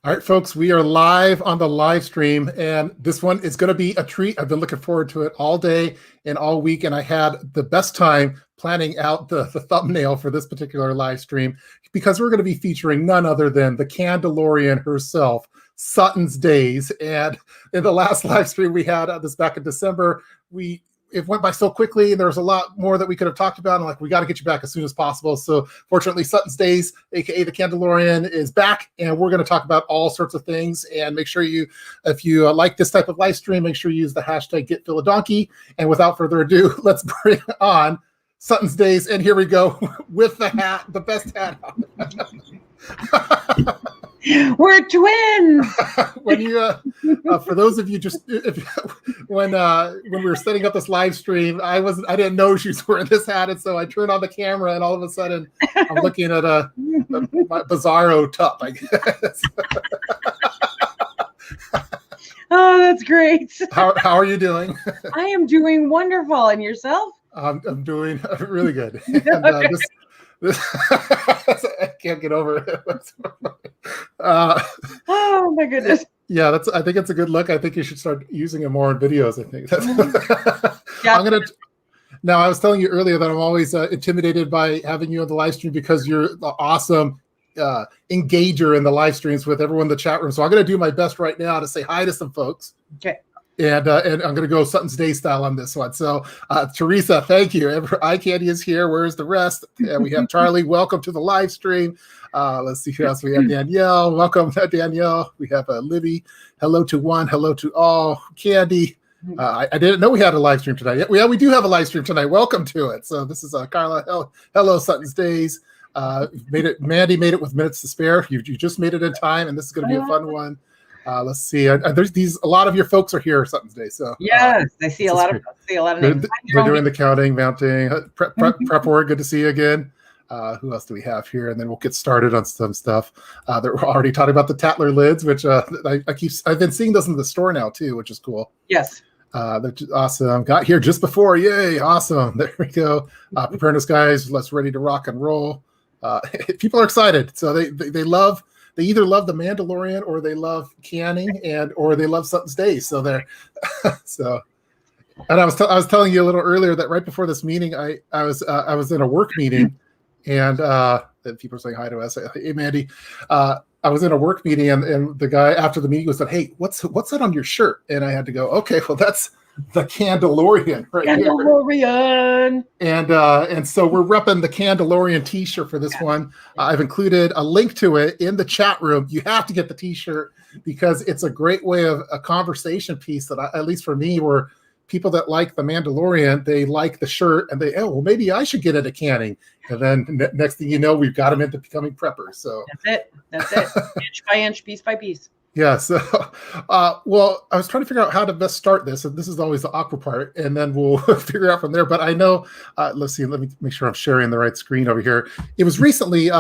All right, folks, we are live on the live stream, and this one is going to be a treat. I've been looking forward to it all day and all week, and I had the best time planning out the thumbnail for this particular live stream because we're going to be featuring none other than the Candalorian herself, Suttons Daze. And in the last live stream we had this back in December, it went by so quickly, and there was a lot more that we could have talked about. And we got to get you back as soon as possible. So fortunately, Suttons Daze, aka the Candalorian, is back, and we're going to talk about all sorts of things. And make sure if you like this type of live stream, make sure you use the hashtag #GetPhilaDonkey. And without further ado, let's bring on Suttons Daze. And here we go with the hat, the best hat. We're twins. When you, for those of you, when we were setting up this live stream, I didn't know she was wearing this hat, and so I turned on the camera, and all of a sudden, I'm looking at my Bizarro tup, I guess. Oh, that's great. How are you doing? I am doing wonderful, and yourself? I'm doing really good. And, I can't get over it. Oh my goodness. Yeah, I think it's a good look. I think you should start using it more in videos. I think Yeah. Now, I was telling you earlier that I'm always intimidated by having you on the live stream because you're the awesome engager in the live streams with everyone in the chat room. So I'm going to do my best right now to say hi to some folks. Okay. And I'm going to go Suttons Daze style on this one. So, Teresa, thank you. Eye Candy is here. Where's the rest? We have Charlie. Welcome to the live stream. Let's see who else we have. Danielle. Welcome, Danielle. We have Libby. Hello to one. Hello to all. Candy. I didn't know we had a live stream tonight. Yeah, we do have a live stream tonight. Welcome to it. So this is Carla. Hello, Suttons Daze. Mandy made it with minutes to spare. You just made it in time, and this is going to be a fun one. Let's see. There's a lot of your folks are here Suttons Daze. So yes, I see a lot of names. They're doing the counting, mounting, prep work. Good to see you again. Who else do we have here? And then we'll get started on some stuff. We're already talking about the Tatler lids, which I've been seeing those in the store now too, which is cool. Yes. They're just awesome. Got here just before. Yay! Awesome. There we go. Preparedness guys, let's ready to rock and roll. People are excited, so they love. They either love the Mandalorian or they love canning or they love Suttons Daze. So they're And I was telling you a little earlier that right before this meeting, I was in a work meeting, and people are saying hi to us. Hey, Mandy. I was in a work meeting, and the guy after the meeting said, "Hey, what's that on your shirt?" And I had to go, "Okay, well that's the Candalorian right Candalorian." Here. And so we're repping the Candalorian T-shirt for this one. I've included a link to it in the chat room. You have to get the T-shirt because it's a great way of a conversation piece that at least for me, where people that like the Mandalorian, they like the shirt, and maybe I should get into canning. And then next thing you know, we've got them into becoming preppers. So that's it. Inch by inch, piece by piece. Yeah. So, well, I was trying to figure out how to best start this, and this is always the awkward part, and then we'll figure out from there. But I know, let's see, let me make sure I'm sharing the right screen over here. It was recently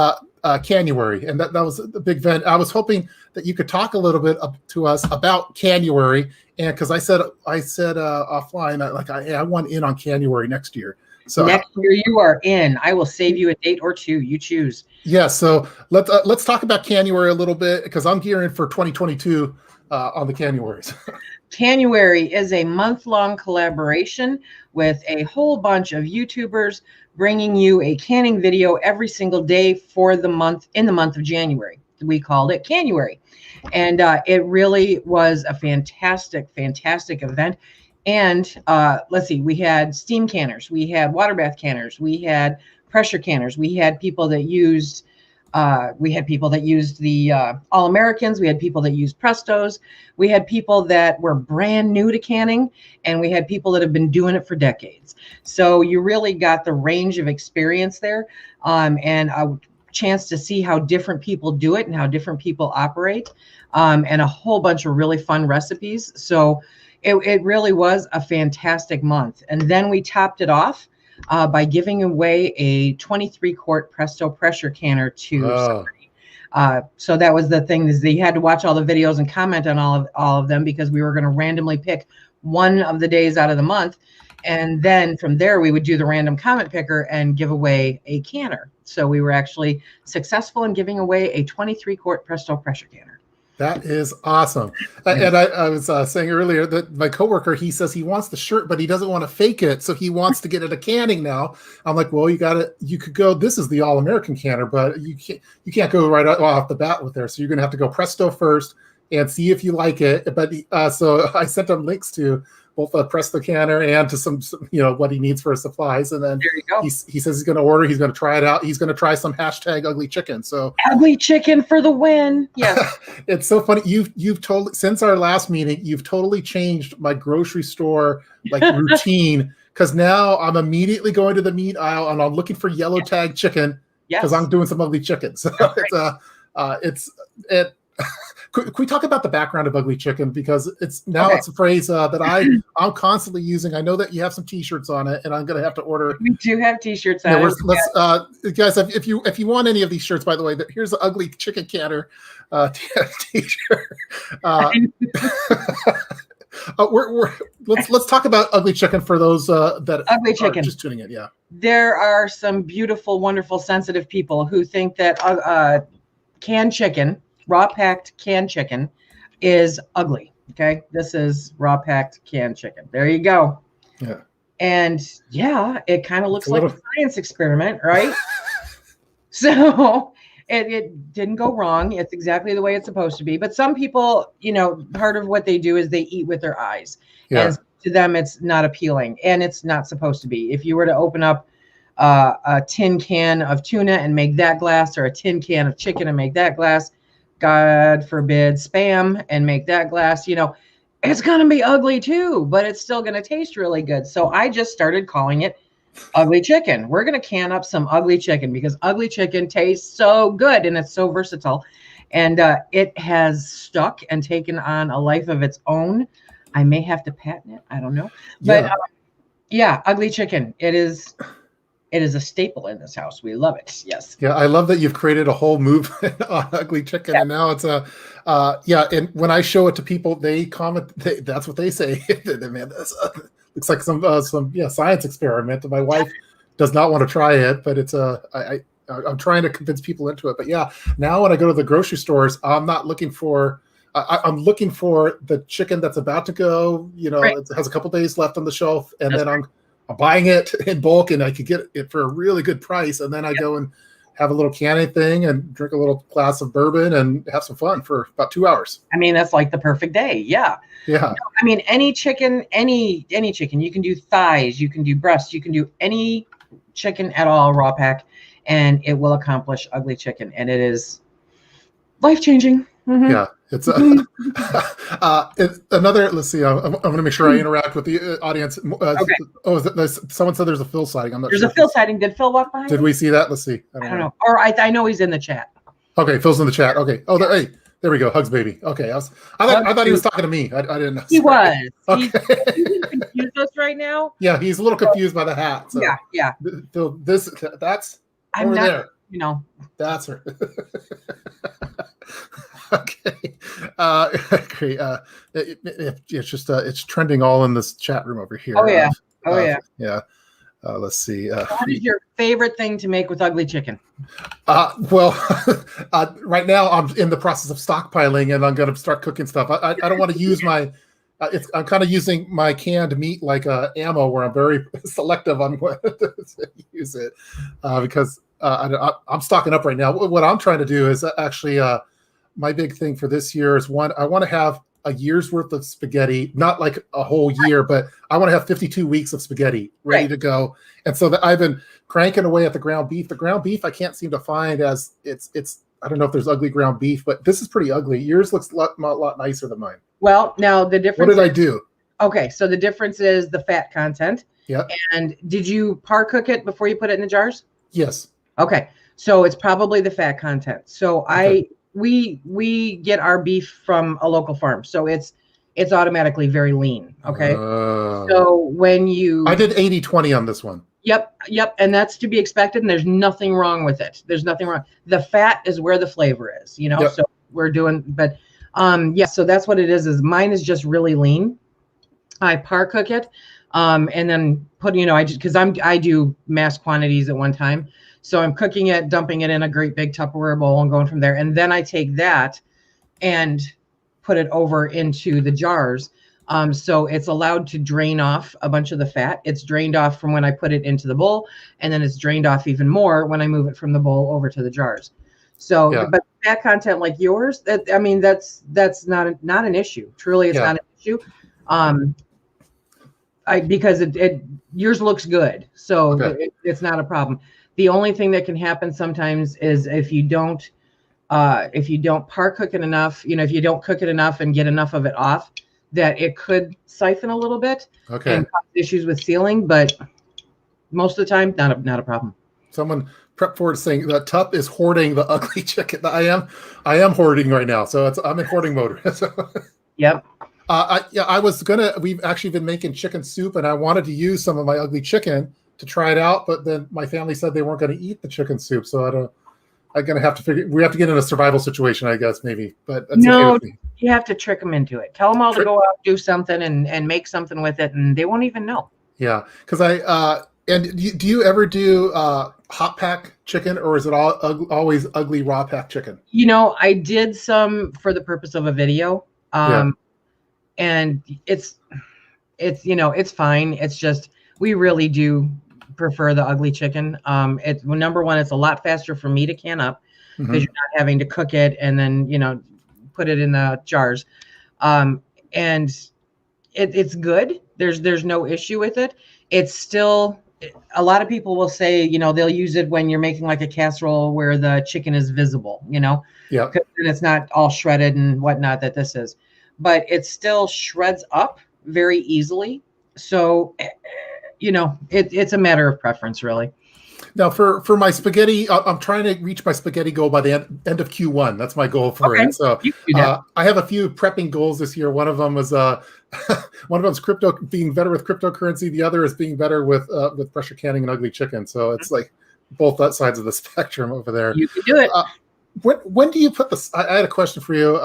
Canuary, and that was the big event. I was hoping that you could talk a little bit to us about Canuary, and because I said offline, I want in on Canuary next year. So next year you are in. I will save you a date or two. You choose. Yeah, so let's talk about Canuary a little bit because I'm gearing for 2022 on the Canuaries. Canuary is a month-long collaboration with a whole bunch of YouTubers bringing you a canning video every single day for the month in the month of January. We called it Canuary, and it really was a fantastic event. And let's see, we had steam canners, we had water bath canners, we had pressure canners, we had people that used the All-Americans, we had people that used Prestos, we had people that were brand new to canning, and we had people that have been doing it for decades. So you really got the range of experience there, and a chance to see how different people do it and how different people operate, and a whole bunch of really fun recipes. So it really was a fantastic month. And then we topped it off by giving away a 23-quart Presto pressure canner to somebody. So that was the thing, is that you had to watch all the videos and comment on all of them, because we were going to randomly pick one of the days out of the month. And then from there, we would do the random comment picker and give away a canner. So we were actually successful in giving away a 23-quart Presto pressure canner. That is awesome. And I was saying earlier that my coworker, he says he wants the shirt, but he doesn't want to fake it. So he wants to get it a canning now. I'm like, well, you could go, this is the all-American canner, but you can't go right off the bat with there. So you're going to have to go Presto first and see if you like it. But so I sent him links to both a Presto canner and to some what he needs for his supplies. And then there you go. He says he's going to order. He's going to try it out. He's going to try some #ugly chicken. So ugly chicken for the win. Yes. It's so funny. You've totally, since our last meeting, you've totally changed my grocery store routine, because now I'm immediately going to the meat aisle and I'm looking for yellow tag chicken because I'm doing some ugly chicken. So Could we talk about the background of ugly chicken, because it's a phrase that I'm constantly using. I know that you have some T-shirts on it, and I'm going to have to order. We do have T-shirts on it. Guys, if you want any of these shirts, by the way, here's the ugly chicken canner T-shirt. Let's talk about ugly chicken for those that ugly chicken are just tuning in. Yeah, there are some beautiful, wonderful, sensitive people who think that canned chicken, raw packed canned chicken, is ugly. Okay, this is raw packed canned chicken. There you go. Yeah, and it kind of looks like a science experiment, right? So it didn't go wrong. It's exactly the way it's supposed to be. But some people, part of what they do is they eat with their eyes. Yeah. And to them, it's not appealing, and it's not supposed to be. If you were to open up a tin can of tuna and make that glass, or a tin can of chicken and make that glass, God forbid, Spam and make that glass, it's going to be ugly too, but it's still going to taste really good. So I just started calling it ugly chicken. We're going to can up some ugly chicken because ugly chicken tastes so good and it's so versatile. And it has stuck and taken on a life of its own. I may have to patent it. I don't know. But ugly chicken. It is a staple in this house. We love it. Yes. Yeah, I love that you've created a whole movement on ugly chicken, and now it's and when I show it to people, they comment. That's what they say. Man, this looks like some science experiment. My wife does not want to try it, but it's I'm trying to convince people into it. But now when I go to the grocery stores, I'm not looking for. I'm looking for the chicken that's about to go. It has a couple days left on the shelf, and then I'm buying it in bulk, and I could get it for a really good price. And then I go and have a little canning thing and drink a little glass of bourbon and have some fun for about 2 hours. I mean, that's like the perfect day. Yeah. Yeah. I mean, any chicken, any chicken, you can do thighs, you can do breasts, you can do any chicken at all, raw pack, and it will accomplish ugly chicken. And it is life-changing. Mm-hmm. Yeah. It's another. Let's see. I'm going to make sure I interact with the audience. Okay. Someone said there's a Phil sighting. I'm not sure. There's a Phil sighting. Did Phil walk by? Did we see that? Let's see. I don't know. Or I know he's in the chat. Okay, Phil's in the chat. Okay. Oh, there we go. Hugs, baby. Okay. I thought he was talking to me. I didn't know. He was. Okay. He's confused us right now. Yeah, he's a little confused by the hat. So. Yeah. Phil, that's over there. That's her. Okay. Great. It's just it's trending all in this chat room over here. Oh yeah. Yeah. Let's see. What is your favorite thing to make with ugly chicken? Well, right now I'm in the process of stockpiling, and I'm going to start cooking stuff. I don't want to use my. I'm kind of using my canned meat like ammo, where I'm very selective on what to use it, because I'm stocking up right now. What I'm trying to do is actually. My big thing for this year is I want to have a year's worth of spaghetti, not like a whole year, but I want to have 52 weeks of spaghetti ready to go. And so that I've been cranking away at the ground beef. The ground beef I can't seem to find as it's. I don't know if there's ugly ground beef, but this is pretty ugly. Yours looks a lot nicer than mine. Well, now the difference. What did I do? Okay, so the difference is the fat content. Yeah. And did you par cook it before you put it in the jars? Yes. Okay, so it's probably the fat content. So okay. We get our beef from a local farm, so it's automatically very lean. Okay. So when I did 80-20 on this one. Yep. And that's to be expected, and there's nothing wrong with it. There's nothing wrong. The fat is where the flavor is, Yep. So we're doing, but so that's what it is mine is just really lean. I par cook it, and then put, I do mass quantities at one time. So I'm cooking it, dumping it in a great big Tupperware bowl and going from there. And then I take that and put it over into the jars. So it's allowed to drain off a bunch of the fat. It's drained off from when I put it into the bowl, and then it's drained off even more when I move it from the bowl over to the jars. So, Yeah. but fat content like yours, that's not an issue. Truly, it's not an issue. Because yours looks good, so it's not a problem. The only thing that can happen sometimes is if you don't par cook it enough, if you don't cook it enough and get enough of it off, that it could siphon a little bit and cause issues with sealing. But most of the time, not a problem. Someone prep forward saying that Tup is hoarding the ugly chicken. I am hoarding right now, so I'm in hoarding mode. Yep. We've actually been making chicken soup, and I wanted to use some of my ugly chicken to try it out, but then my family said they weren't going to eat the chicken soup, so I'm going to have to we have to get in a survival situation, I guess, maybe. But that's okay with me. You have to trick them into it. Tell them all to go out, do something, and make something with it, and they won't even know. Yeah, because and do you ever do hot pack chicken, or is it always ugly raw pack chicken? I did some for the purpose of a video, and it's fine. It's just we really do prefer the ugly chicken. Number one, it's a lot faster for me to can up because you're not having to cook it and then put it in the jars, and it's good. There's no issue with it. It's still, a lot of people will say they'll use it when you're making like a casserole where the chicken is visible, because then it's not all shredded and whatnot that this is, but it still shreds up very easily. So it's a matter of preference, really. Now, for my spaghetti, I'm trying to reach my spaghetti goal by the end of Q1. That's my goal for it. So I have a few prepping goals this year. One of them is being better with cryptocurrency. The other is being better with pressure canning and ugly chicken. So it's like both sides of the spectrum over there. You can do it. When do you put the? I had a question for you.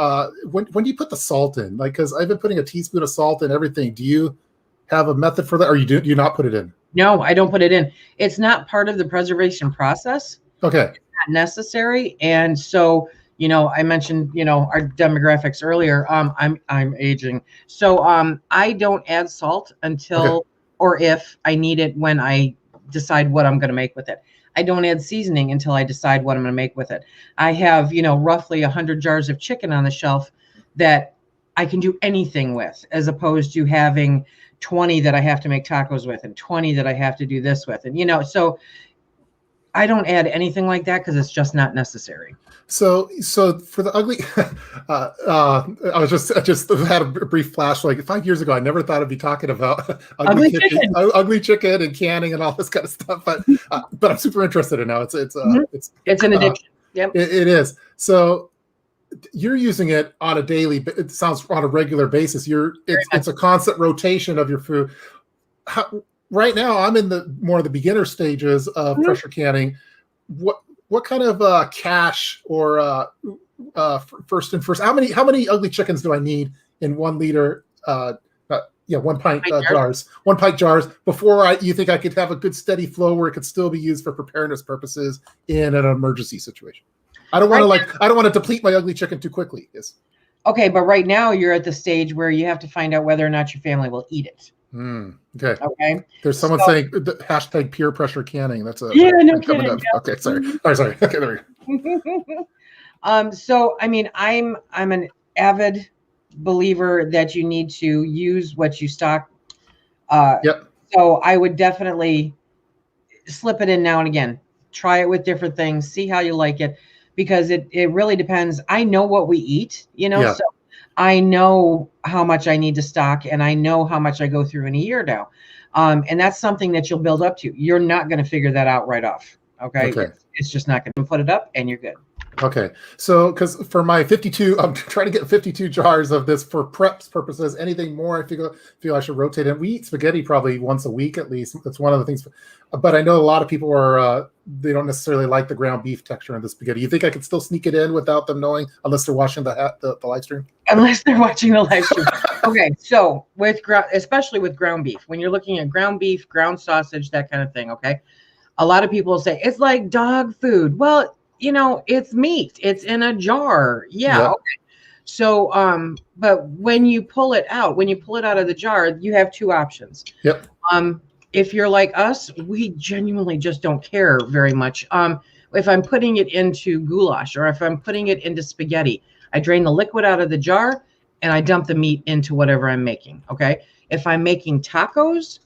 When do you put the salt in? Like, because I've been putting a teaspoon of salt in everything. Do you have a method for that, or do you not put it in? No, I don't put it in. It's not part of the preservation process. Okay. It's not necessary. And so, I mentioned, our demographics earlier. I'm aging. So I don't add salt until or if I need it when I decide what I'm going to make with it. I don't add seasoning until I decide what I'm going to make with it. I have, roughly 100 jars of chicken on the shelf that I can do anything with, as opposed to having 20 that I have to make tacos with and 20 that I have to do this with. And, so I don't add anything like that because it's just not necessary. So for the ugly, I just had a brief flash. Like 5 years ago, I never thought I'd be talking about ugly chicken and canning and all this kind of stuff. But I'm super interested in now. It's an addiction. Yep. It is. So you're using it on a daily. It sounds on a regular basis. It's a constant rotation of your food. Right now, I'm in the beginner stages of pressure canning. What kind of cache or first? How many ugly chickens do I need in 1 liter? 1 pint jars. 1 pint jars before you think I could have a good steady flow where it could still be used for preparedness purposes in an emergency situation. I don't want to deplete my ugly chicken too quickly. Yes. Okay, but right now you're at the stage where you have to find out whether or not your family will eat it. Okay. Okay. There's someone saying hashtag peer pressure canning. That's no kidding. Up. Okay, sorry. Sorry. Okay, there we go. So I mean, I'm an avid believer that you need to use what you stock. So I would definitely slip it in now and again. Try it with different things. See how you like it. Because it really depends. I know what we eat, so I know how much I need to stock and I know how much I go through in a year now. And that's something that you'll build up to. You're not going to figure that out right off. Okay. It's just not going to put it up and you're good. Okay. So, because for my 52, I'm trying to get 52 jars of this for preps purposes. Anything more, I feel I should rotate it. We eat spaghetti probably once a week at least. That's one of the things. But I know a lot of people they don't necessarily like the ground beef texture in the spaghetti. You think I could still sneak it in without them knowing, unless they're watching the live stream? Unless they're watching the live stream. Okay. So especially with ground beef, when you're looking at ground beef, ground sausage, that kind of thing. Okay. A lot of people say it's like dog food. Well, it's meat. It's in a jar. Yeah. Okay. So, but when you pull it out of the jar, you have two options. Yep. If you're like us, we genuinely just don't care very much. If I'm putting it into goulash or if I'm putting it into spaghetti, I drain the liquid out of the jar and I dump the meat into whatever I'm making. Okay. If I'm making tacos,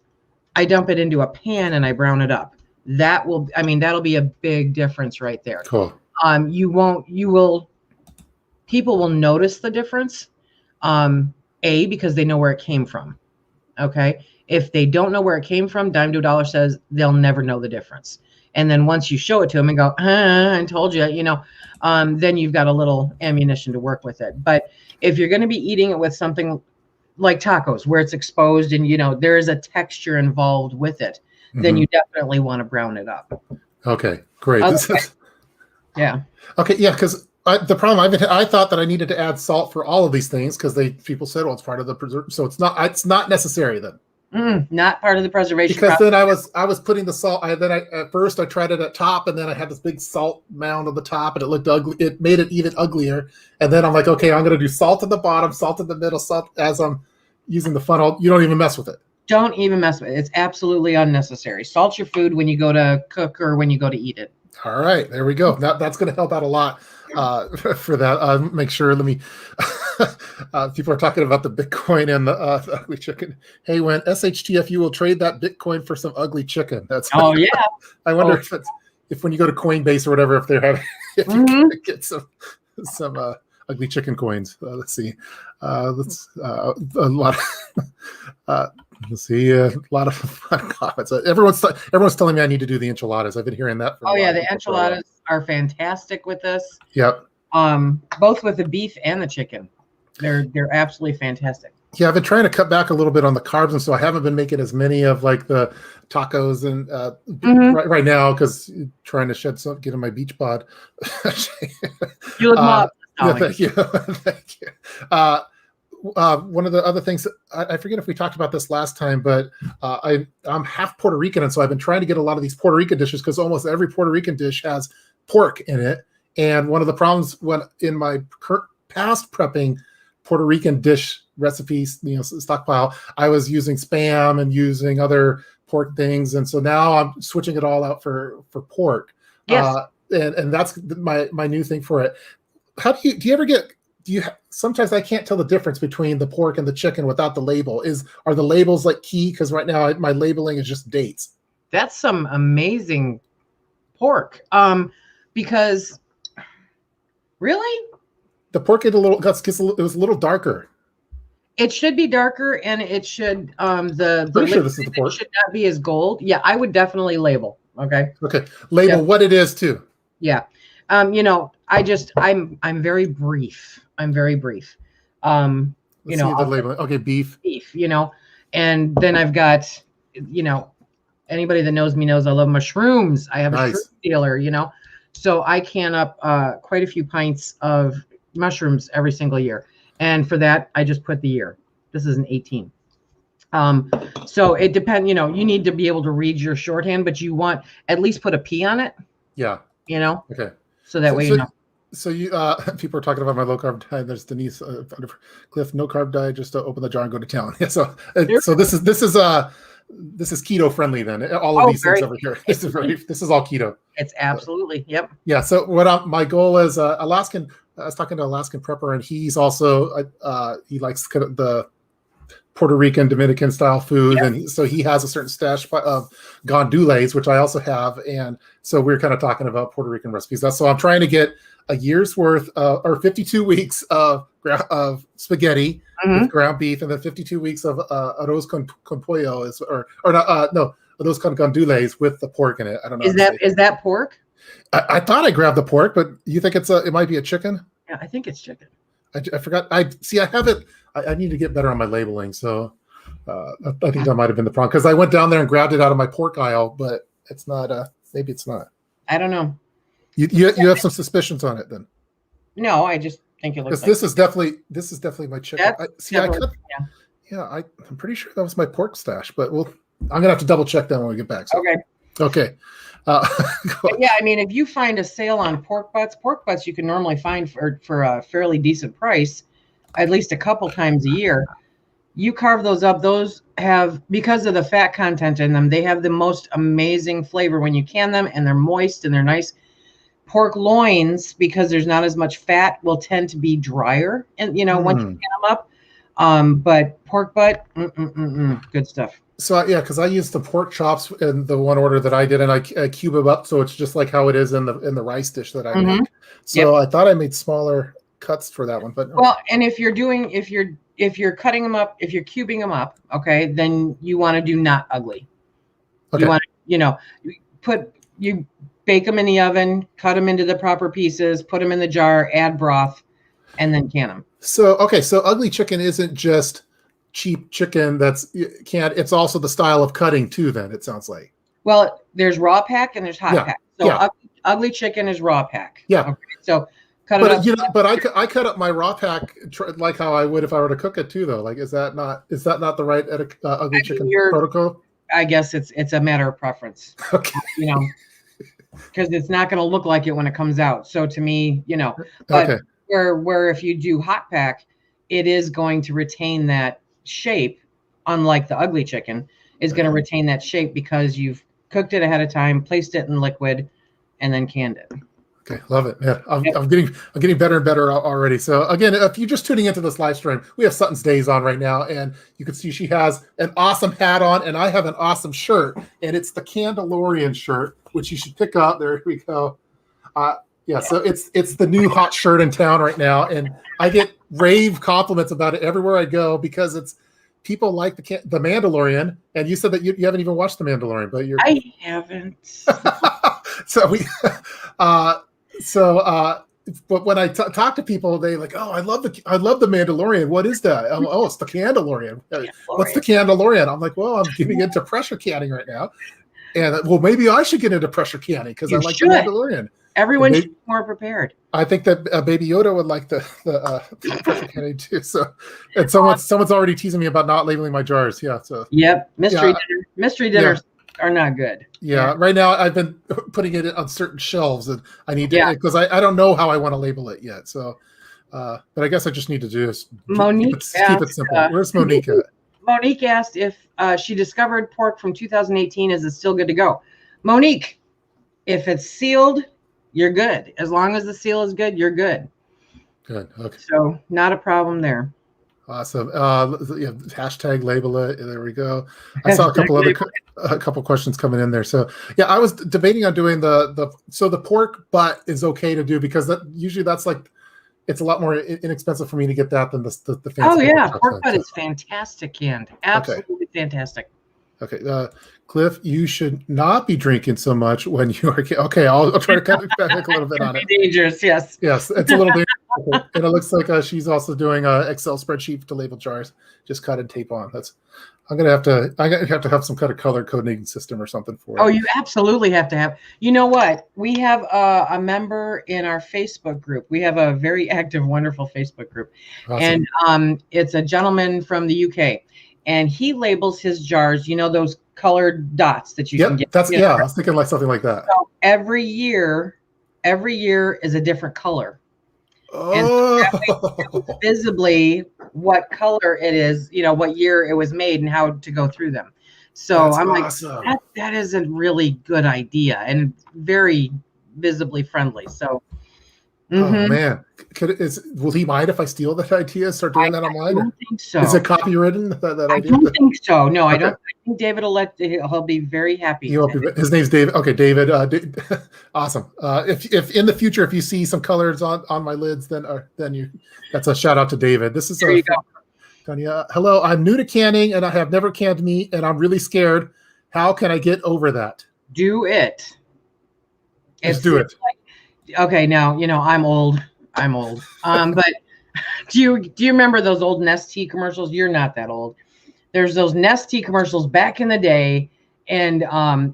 I dump it into a pan and I brown it up. That'll be a big difference right there. Cool. People will notice the difference. Because they know where it came from. Okay. If they don't know where it came from, dime to a dollar says they'll never know the difference. And then once you show it to them and go, I told you, then you've got a little ammunition to work with it. But if you're going to be eating it with something like tacos where it's exposed and, there is a texture involved with it, then you definitely want to brown it up. Okay, great. Yeah. Okay, yeah, because the problem I thought that I needed to add salt for all of these things because people said, well, it's part of the preserve. So it's not necessary then. Not part of the preservation because process. then I was putting the salt. At first I tried it at top, and then I had this big salt mound on the top, and it looked ugly. It made it even uglier. And then I'm like, okay, I'm going to do salt at the bottom, salt in the middle, salt as I'm using the funnel. You don't even mess with it. Don't even mess with it. It's absolutely unnecessary. Salt your food when you go to cook or when you go to eat it. All right, there we go. That's going to help out a lot for that. Make sure. Let me. People are talking about the Bitcoin and the ugly chicken. Hey, when SHTF, you will trade that Bitcoin for some ugly chicken. That's. Oh yeah. I wonder if when you go to Coinbase or whatever, if they're having, if you can get some ugly chicken coins. Let's see. Let's a lot. Let's see, a lot of fun comments. Everyone's telling me I need to do the enchiladas. I've been hearing that. The enchiladas are fantastic with this. Yep. Both with the beef and the chicken, they're absolutely fantastic. Yeah, I've been trying to cut back a little bit on the carbs, and so I haven't been making as many of like the tacos and right now because trying to get in my beach bod. You look marvelous. Yeah, thank you. Thank you. One of the other things, I forget if we talked about this last time, but I'm half Puerto Rican, and so I've been trying to get a lot of these Puerto Rican dishes because almost every Puerto Rican dish has pork in it. And one of the problems when in my past prepping Puerto Rican dish recipes, stockpile, I was using Spam and using other pork things, and so now I'm switching it all out for pork. Yes. And that's my new thing for it. How do you ever get? Sometimes I can't tell the difference between the pork and the chicken without the label. Are the labels like key? Because right now my labeling is just dates. That's some amazing pork. Because really, the pork it was a little darker. It should be darker, and it should Pretty sure this is the pork. Should not be as gold. Yeah, I would definitely label. Okay. Label what it is too. Yeah. I'm very brief. I'm very brief. Let's see the labeling. Okay, beef, and then I've got, anybody that knows me knows I love mushrooms. I have a shroom dealer, so I can up quite a few pints of mushrooms every single year. And for that, I just put the year. This is an 18. So it depends, you need to be able to read your shorthand, but you want at least put a P on it. Yeah. Okay. So that way you know. So you people are talking about my low carb diet. There's Denise Cliff, no carb diet, just to open the jar and go to town. Yeah. So this is keto friendly then. All of these things over here. This is all keto. It's absolutely yep. Yeah. So my goal is Alaskan. I was talking to Alaskan prepper, and he's also he likes the Puerto Rican, Dominican style food. Yep. And so he has a certain stash of gandules, which I also have. And so we're kind of talking about Puerto Rican recipes. So I'm trying to get a year's worth or 52 weeks of spaghetti with ground beef, and then 52 weeks of arroz con pollo arroz con gandules with the pork in it. I don't know. Is that pork? I thought I grabbed the pork, but you think it might be a chicken? Yeah, I think it's chicken. I forgot. I have it. I need to get better on my labeling. So I think that might have been the problem because I went down there and grabbed it out of my pork aisle, but it's not. Maybe it's not. I don't know. You have some suspicions on it then? No, I just think it looks. This is definitely my chicken. I'm pretty sure that was my pork stash, but I'm gonna have to double check that when we get back. So. Okay. Yeah, I mean, if you find a sale on pork butts you can normally find for a fairly decent price. at least a couple times a year. You carve those up. Those have, because of the fat content in them, they have the most amazing flavor when you can them, and they're moist and they're nice. Pork loins, because there's not as much fat, will tend to be drier, and once you can them up. But pork butt, good stuff. So yeah, because I used the pork chops in the one order that I did, and I cube them up so it's just like how it is in the rice dish that I make. So I thought I made smaller cuts for that one, but well, and if you're cutting them up, if you're cubing them up, okay, then you want to do not ugly. Okay. You want to, you bake them in the oven, cut them into the proper pieces, put them in the jar, add broth, and then can them. So ugly chicken isn't just cheap chicken that's canned. It's also the style of cutting too. Then it sounds like. Well, there's raw pack and there's hot pack. So ugly chicken is raw pack. Yeah. Okay. So. But I cut up my raw pack like how I would if I were to cook it too, though. Like, is that not the right ugly chicken protocol? I guess it's a matter of preference. Okay. Because it's not going to look like it when it comes out. So to me, but where if you do hot pack, it is going to retain that shape, unlike the ugly chicken, is going to retain that shape because you've cooked it ahead of time, placed it in liquid, and then canned it. Okay, love it. Yeah, I'm getting better and better already. So again, if you're just tuning into this live stream, we have Suttons Daze on right now, and you can see she has an awesome hat on, and I have an awesome shirt, and it's the Candalorian shirt, which you should pick up. There we go. So it's the new hot shirt in town right now, and I get rave compliments about it everywhere I go because it's people like the Mandalorian, and you said that you haven't even watched the Mandalorian, but I haven't. But when I talk to people, they like, oh, I love the Mandalorian. What is that? Oh, it's the Candalorian. What's the Candalorian? I'm like, well, I'm getting into pressure canning right now, and well, maybe I should get into pressure canning because I like the Mandalorian. Everyone should be more prepared. I think that Baby Yoda would like the pressure canning too. So, and someone's already teasing me about not labeling my jars. Yeah. So. Yep. Mystery dinners are not good. Yeah. Right now, I've been putting it on certain shelves, and I need to because I don't know how I want to label it yet. So, but I guess I just need to do is keep it simple. Where's Monique at? Monique asked if she discovered pork from 2018. Is it still good to go? Monique, if it's sealed, you're good. As long as the seal is good, you're good. Good. Okay. So not a problem there. Awesome. Hashtag label it. There we go. I saw a couple questions coming in there. So yeah, I was debating on doing the pork butt is okay to do because that's like it's a lot more inexpensive for me to get that than the fancy. Oh yeah, pork butt is fantastic canned. Absolutely fantastic. Okay, Cliff, you should not be drinking so much when you are. Okay, I'll try to cut back a little bit on it. Dangerous, yes. Yes, it's a little dangerous. And it looks like she's also doing an Excel spreadsheet to label jars. Just cut and tape on. I'm gonna have to have some kind of color coding system or something for it. Oh, you absolutely have to have. You know what? We have a member in our Facebook group. We have a very active, wonderful Facebook group, awesome. And it's a gentleman from the UK. And he labels his jars, those colored dots that you can get. I was thinking like something like that. So every year is a different color. Oh. And visibly what color it is, what year it was made and how to go through them. So that's awesome. Like, that is a really good idea and very visibly friendly. So. Mm-hmm. Oh man, will he mind if I steal that idea? Start doing that online? I don't think so. Is it copywritten? That I idea? don't think so. No, okay. I don't. I think David he'll be very happy. His name's David. Okay, David. Awesome. If in the future if you see some colors on my lids, then that's a shout out to David. This is there. You go. Tanya, hello. I'm new to canning and I have never canned meat and I'm really scared. How can I get over that? Do it. Just do it. Okay, now I'm old. But do you remember those old Nestea commercials? You're not that old. There's those Nestea commercials back in the day, and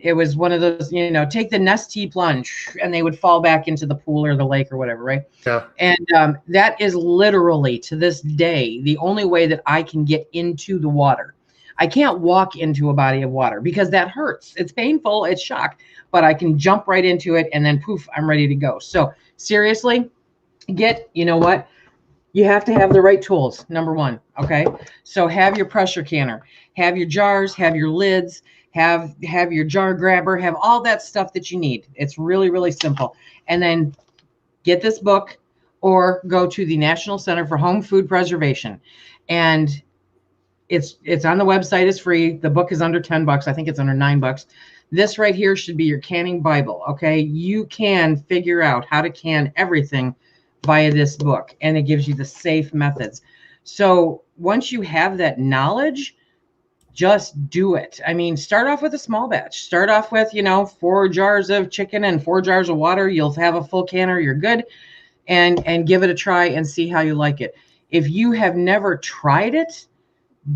it was one of those, take the Nestea plunge, and they would fall back into the pool or the lake or whatever, right? Yeah. And that is literally to this day the only way that I can get into the water. I can't walk into a body of water because that hurts. It's painful. It's shock. But I can jump right into it and then poof, I'm ready to go. So seriously, you know what? You have to have the right tools, number one. Okay. So have your pressure canner, have your jars, have your lids, have your jar grabber, have all that stuff that you need. It's really, really simple. And then get this book or go to the National Center for Home Food Preservation. And it's on the website. It's free. The book is under $10. I think it's under $9. This right here should be your canning Bible. Okay. You can figure out how to can everything via this book, and it gives you the safe methods. So once you have that knowledge, just do it. I mean, start off with a small batch. Start off with, 4 jars of chicken and 4 jars of water. You'll have a full canner. You're good. And give it a try and see how you like it. If you have never tried it,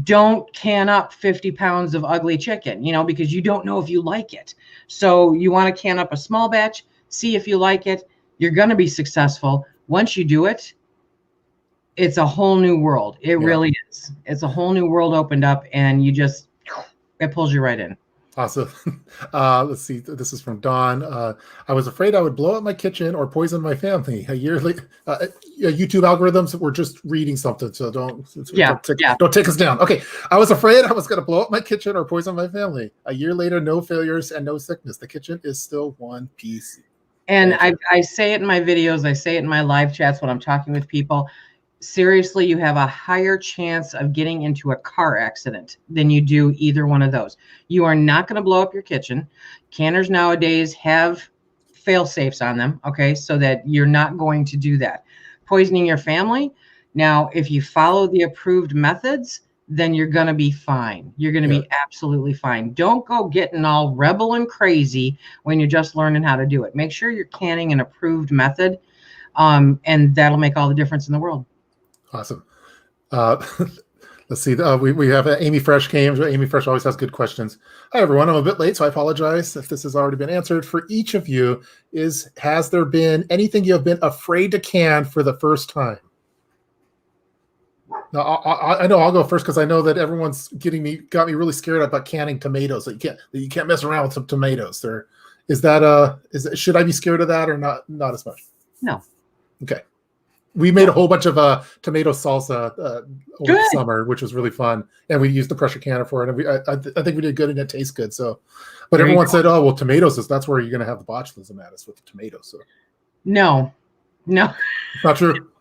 don't can up 50 pounds of ugly chicken, because you don't know if you like it. So you want to can up a small batch, see if you like it. You're going to be successful. Once you do it, it's a whole new world. It really is. It's a whole new world opened up, and it pulls you right in. Awesome. Let's see. This is from Dawn. I was afraid I would blow up my kitchen or poison my family. A year later, YouTube algorithms were just reading something, so don't take us down. Okay. I was afraid I was going to blow up my kitchen or poison my family. A year later, no failures and no sickness. The kitchen is still one piece. And I say it in my videos. I say it in my live chats when I'm talking with people. Seriously, you have a higher chance of getting into a car accident than you do either one of those. You are not going to blow up your kitchen. Canners nowadays have fail safes on them, okay, so that you're not going to do that. Poisoning your family. Now, if you follow the approved methods, then you're going to be fine. You're going to be absolutely fine. Don't go getting all rebel and crazy when you're just learning how to do it. Make sure you're canning an approved method, and that'll make all the difference in the world. Awesome. Let's see. We have Amy Fresh came. Amy Fresh always has good questions. Hi, everyone. I'm a bit late, so I apologize if this has already been answered. For each of you, has there been anything you have been afraid to can for the first time? Now, I know I'll go first because I know that everyone's got me really scared about canning tomatoes. That you can't mess around with some tomatoes. Should I be scared of that or not? Not as much. No. Okay. We made a whole bunch of tomato salsa over the summer, which was really fun, and we used the pressure canner for it. And I think we did good, and it tastes good. So, but everyone said, "Oh, well, tomatoes that's where you're going to have the botulism at us with the tomatoes." So, no, it's not true.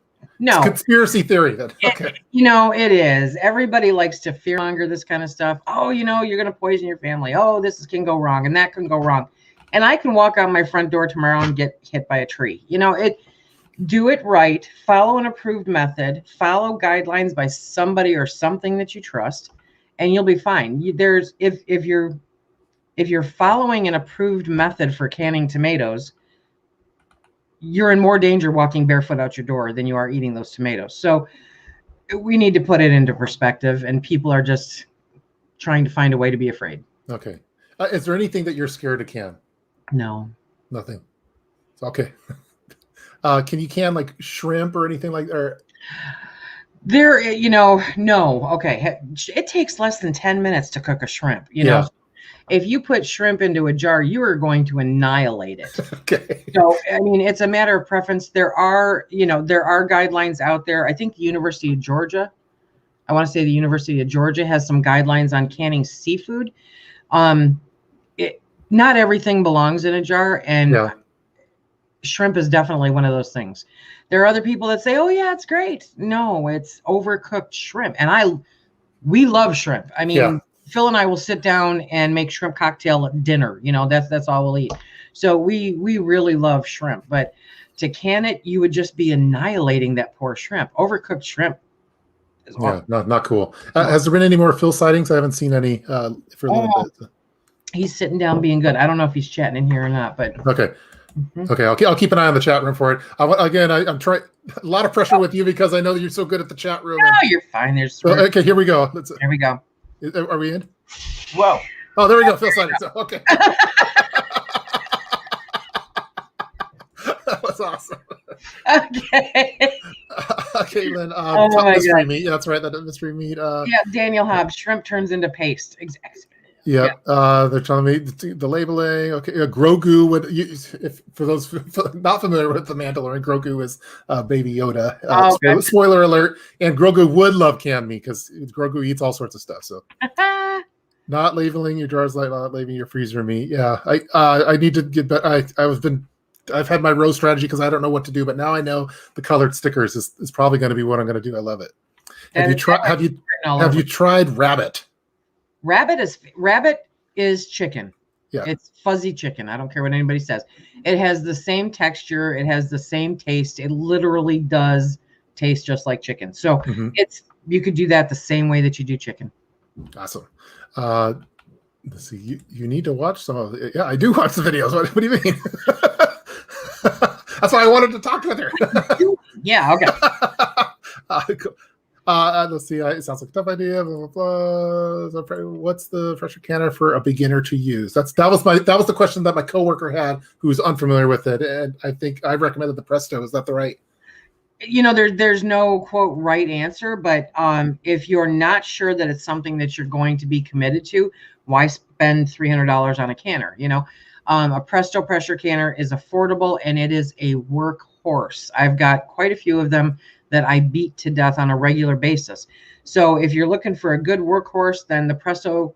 No, it's a conspiracy theory. Okay, it is. Everybody likes to fearmonger this kind of stuff. Oh, you're going to poison your family. Oh, can go wrong, and that can go wrong. And I can walk out my front door tomorrow and get hit by a tree. Do it right, follow an approved method, follow guidelines by somebody or something that you trust, and you'll be fine. If you're following an approved method for canning tomatoes, you're in more danger walking barefoot out your door than you are eating those tomatoes. So we need to put it into perspective, and people are just trying to find a way to be afraid. Okay. Is there anything that you're scared to can? No. Nothing. Okay. Can you can like shrimp or anything like that? No. Okay. It takes less than 10 minutes to cook a shrimp. If you put shrimp into a jar, you are going to annihilate it. Okay. So, it's a matter of preference. There are guidelines out there. I think the University of Georgia has some guidelines on canning seafood. Not everything belongs in a jar, and shrimp is definitely one of those things. There are other people that say, "Oh yeah, it's great." No, it's overcooked shrimp, and we love shrimp. Phil and I will sit down and make shrimp cocktail at dinner. That's all we'll eat. So we really love shrimp, but to can it, you would just be annihilating that poor shrimp. Overcooked shrimp is awful. Not cool. Has there been any more Phil sightings? I haven't seen any for a little bit. He's sitting down being good. I don't know if he's chatting in here or not, but okay. Mm-hmm. Okay, I'll keep an eye on the chat room for it. I'm trying a lot of pressure with you because I know that you're so good at the chat room. No, you're fine. Okay, here we go. There we go. Are we in? Whoa. Oh, there we go. Phil sightings. Okay. That was awesome. Okay. Caitlin, my mystery God. meat. Yeah, that's right. That mystery meat. Daniel Hobbs. Shrimp turns into paste. Exactly. Yeah, they're telling me the labeling. Okay, Grogu would. If for those not familiar with the Mandalorian, Grogu is Baby Yoda. Oh, Spoiler alert! And Grogu would love canned meat because Grogu eats all sorts of stuff. So, not labeling your jars like not labeling your freezer meat. Yeah, I need to get better. I've had my row strategy because I don't know what to do, but now I know the colored stickers is probably going to be what I'm going to do. I love it. Have you tried rabbit? Rabbit is chicken. Yeah. It's fuzzy chicken. I don't care what anybody says. It has the same texture. It has the same taste. It literally does taste just like chicken. So you could do that the same way that you do chicken. Awesome. Let's see. You need to watch some of it. Yeah, I do watch the videos. What do you mean? That's why I wanted to talk with her. Yeah. Okay. Cool. Let's see. It sounds like a tough idea. Blah, blah, blah. What's the pressure canner for a beginner to use? That was the question that my coworker had, who's unfamiliar with it, and I think I recommended the Presto. Is that the right? There's no quote right answer, but if you're not sure that it's something that you're going to be committed to, why spend $300 on a canner? A Presto pressure canner is affordable and it is a workhorse. I've got quite a few of them that I beat to death on a regular basis. So if you're looking for a good workhorse, then the Presto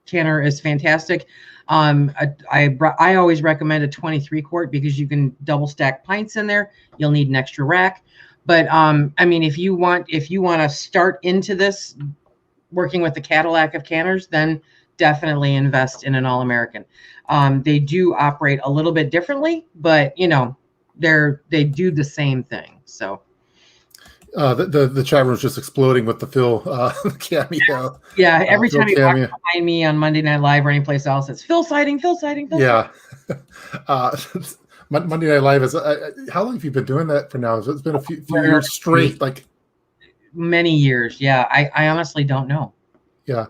canner is fantastic. I always recommend a 23 quart because you can double stack pints in there. You'll need an extra rack. But if you want to start into this working with the Cadillac of canners, then definitely invest in an All-American. They do operate a little bit differently, but they do the same thing. So the chat room is just exploding with the Phil cameo. Yeah, every time you walk behind me on Monday Night Live or anyplace else, it's Phil sighting, Phil sighting, Phil sighting. Monday Night Live is. How long have you been doing that for now? It's been a few years straight, like many years. Yeah, I honestly don't know. Yeah,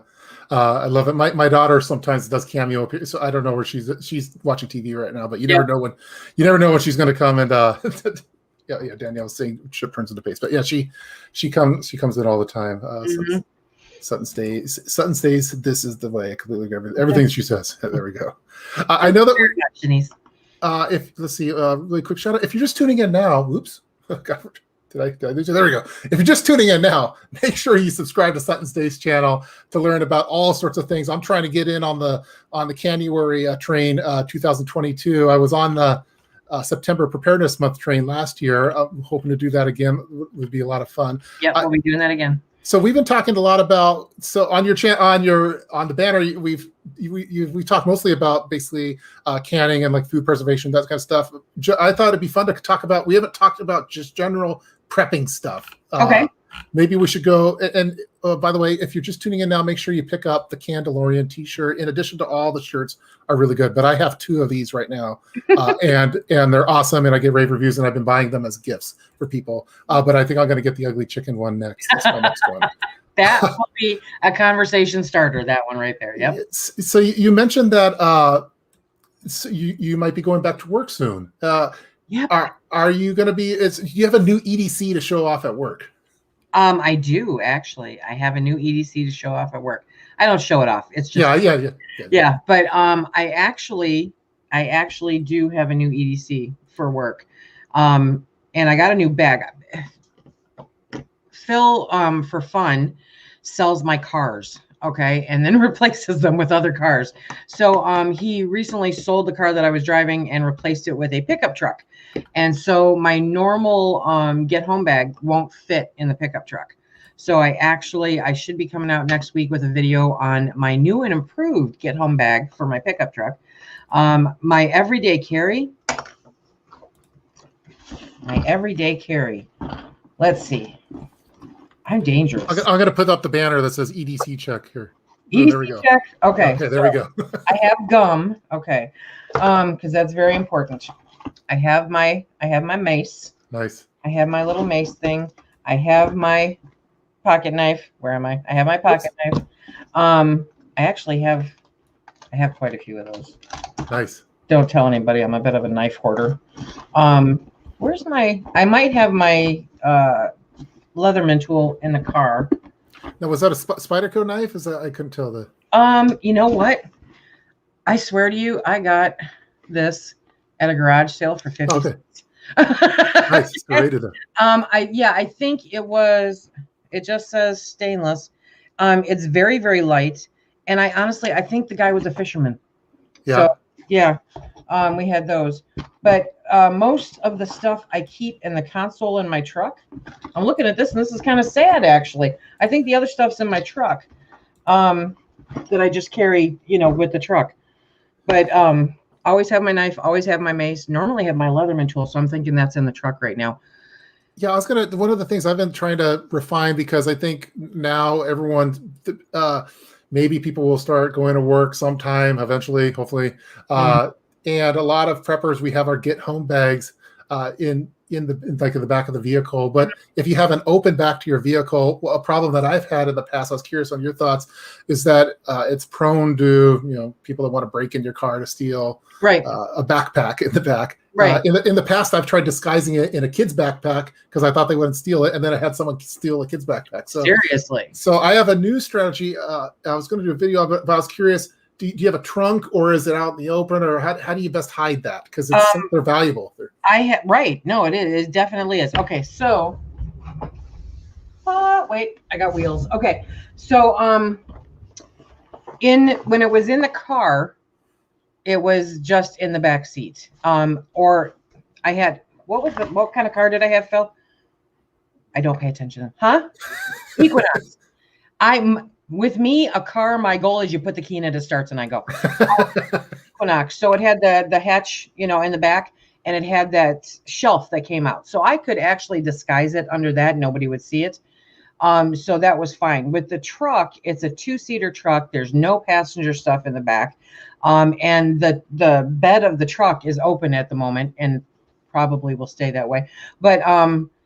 I love it. My daughter sometimes does cameo, so I don't know where she's watching TV right now. But you never know when she's going to come and. Yeah, Danielle was saying ship turns into paste, but yeah, she comes in all the time. Suttons Daze. This is the way. I completely agree. Everything she says. There we go. I know that. Let's see, really quick shout out. If you're just tuning in now, whoops, God, did I lose you? There we go. If you're just tuning in now, make sure you subscribe to Suttons Daze channel to learn about all sorts of things. I'm trying to get in on the Candalorian train 2022. I was on the September Preparedness Month train last year. I'm hoping to do that again. It would be a lot of fun. Yeah, we'll be doing that again. So we've been talking a lot about. So on your on the banner, we talked mostly about basically canning and like food preservation, that kind of stuff. I thought it'd be fun to talk about. We haven't talked about just general prepping stuff. Okay. Maybe we should go. And by the way, if you're just tuning in now, make sure you pick up the Candalorian T-shirt. In addition to all the shirts are really good, but I have 2 of these right now, and they're awesome. And I get rave reviews, and I've been buying them as gifts for people. But I think I'm going to get the ugly chicken one next. That's my next one. That will be a conversation starter. That one right there. Yep. So you mentioned that so you might be going back to work soon. Yeah. Are you going to be? You have a new EDC to show off at work? I do actually. I have a new EDC to show off at work. I don't show it off. It's just yeah. But I actually do have a new EDC for work, and I got a new bag. Phil, for fun, sells my cars. Okay, and then replaces them with other cars. So he recently sold the car that I was driving and replaced it with a pickup truck. And so my normal get home bag won't fit in the pickup truck. So I should be coming out next week with a video on my new and improved get home bag for my pickup truck. My everyday carry. Let's see. I'm dangerous. I'm going to put up the banner that says EDC check here. EDC there we go. Check. Okay, there we go. I have gum. Okay, because that's very important. I have my mace. Nice. I have my little mace thing. I have my pocket knife. Where am I? I have my pocket knife. I have quite a few of those. Nice. Don't tell anybody. I'm a bit of a knife hoarder. Where's my? I might have my Leatherman tool in the car. Now, was that a Spyderco knife? Is that I couldn't tell that. You know what? I swear to you, I got this at a garage sale for 50 Okay. cents. Nice. Rated it. I think it just says stainless. It's very, very light. And I think the guy was a fisherman. Yeah. So yeah, we had those. But most of the stuff I keep in the console in my truck. I'm looking at this, and this is kind of sad, actually. I think the other stuff's in my truck that I just carry, with the truck. But always have my knife, always have my mace, normally have my Leatherman tool. So I'm thinking that's in the truck right now. Yeah, one of the things I've been trying to refine, because I think now everyone, maybe people will start going to work sometime eventually, hopefully. And a lot of preppers, we have our get home bags in the back of the vehicle. But if you have an open back to your vehicle, a problem that I've had in the past, I was curious on your thoughts, is that it's prone to people that want to break in your car to steal a backpack in the back. Right. In the past, I've tried disguising it in a kid's backpack because I thought they wouldn't steal it, and then I had someone steal a kid's backpack. So seriously. So I have a new strategy. I was going to do a video of it, but I was curious. Do you have a trunk, or is it out in the open, or how do you best hide that? Because they're valuable. No, it is. It definitely is. Okay, so wait, I got wheels. Okay, so when it was in the car, it was just in the back seat. Or I had what kind of car did I have, Phil? I don't pay attention. Huh? Equinox. With me, a car, my goal is you put the key in it, it starts, and I go. Equinox. So it had the hatch, in the back, and it had that shelf that came out. So I could actually disguise it under that. Nobody would see it. So that was fine. With the truck, it's a 2-seater truck. There's no passenger stuff in the back. And the bed of the truck is open at the moment and probably will stay that way. But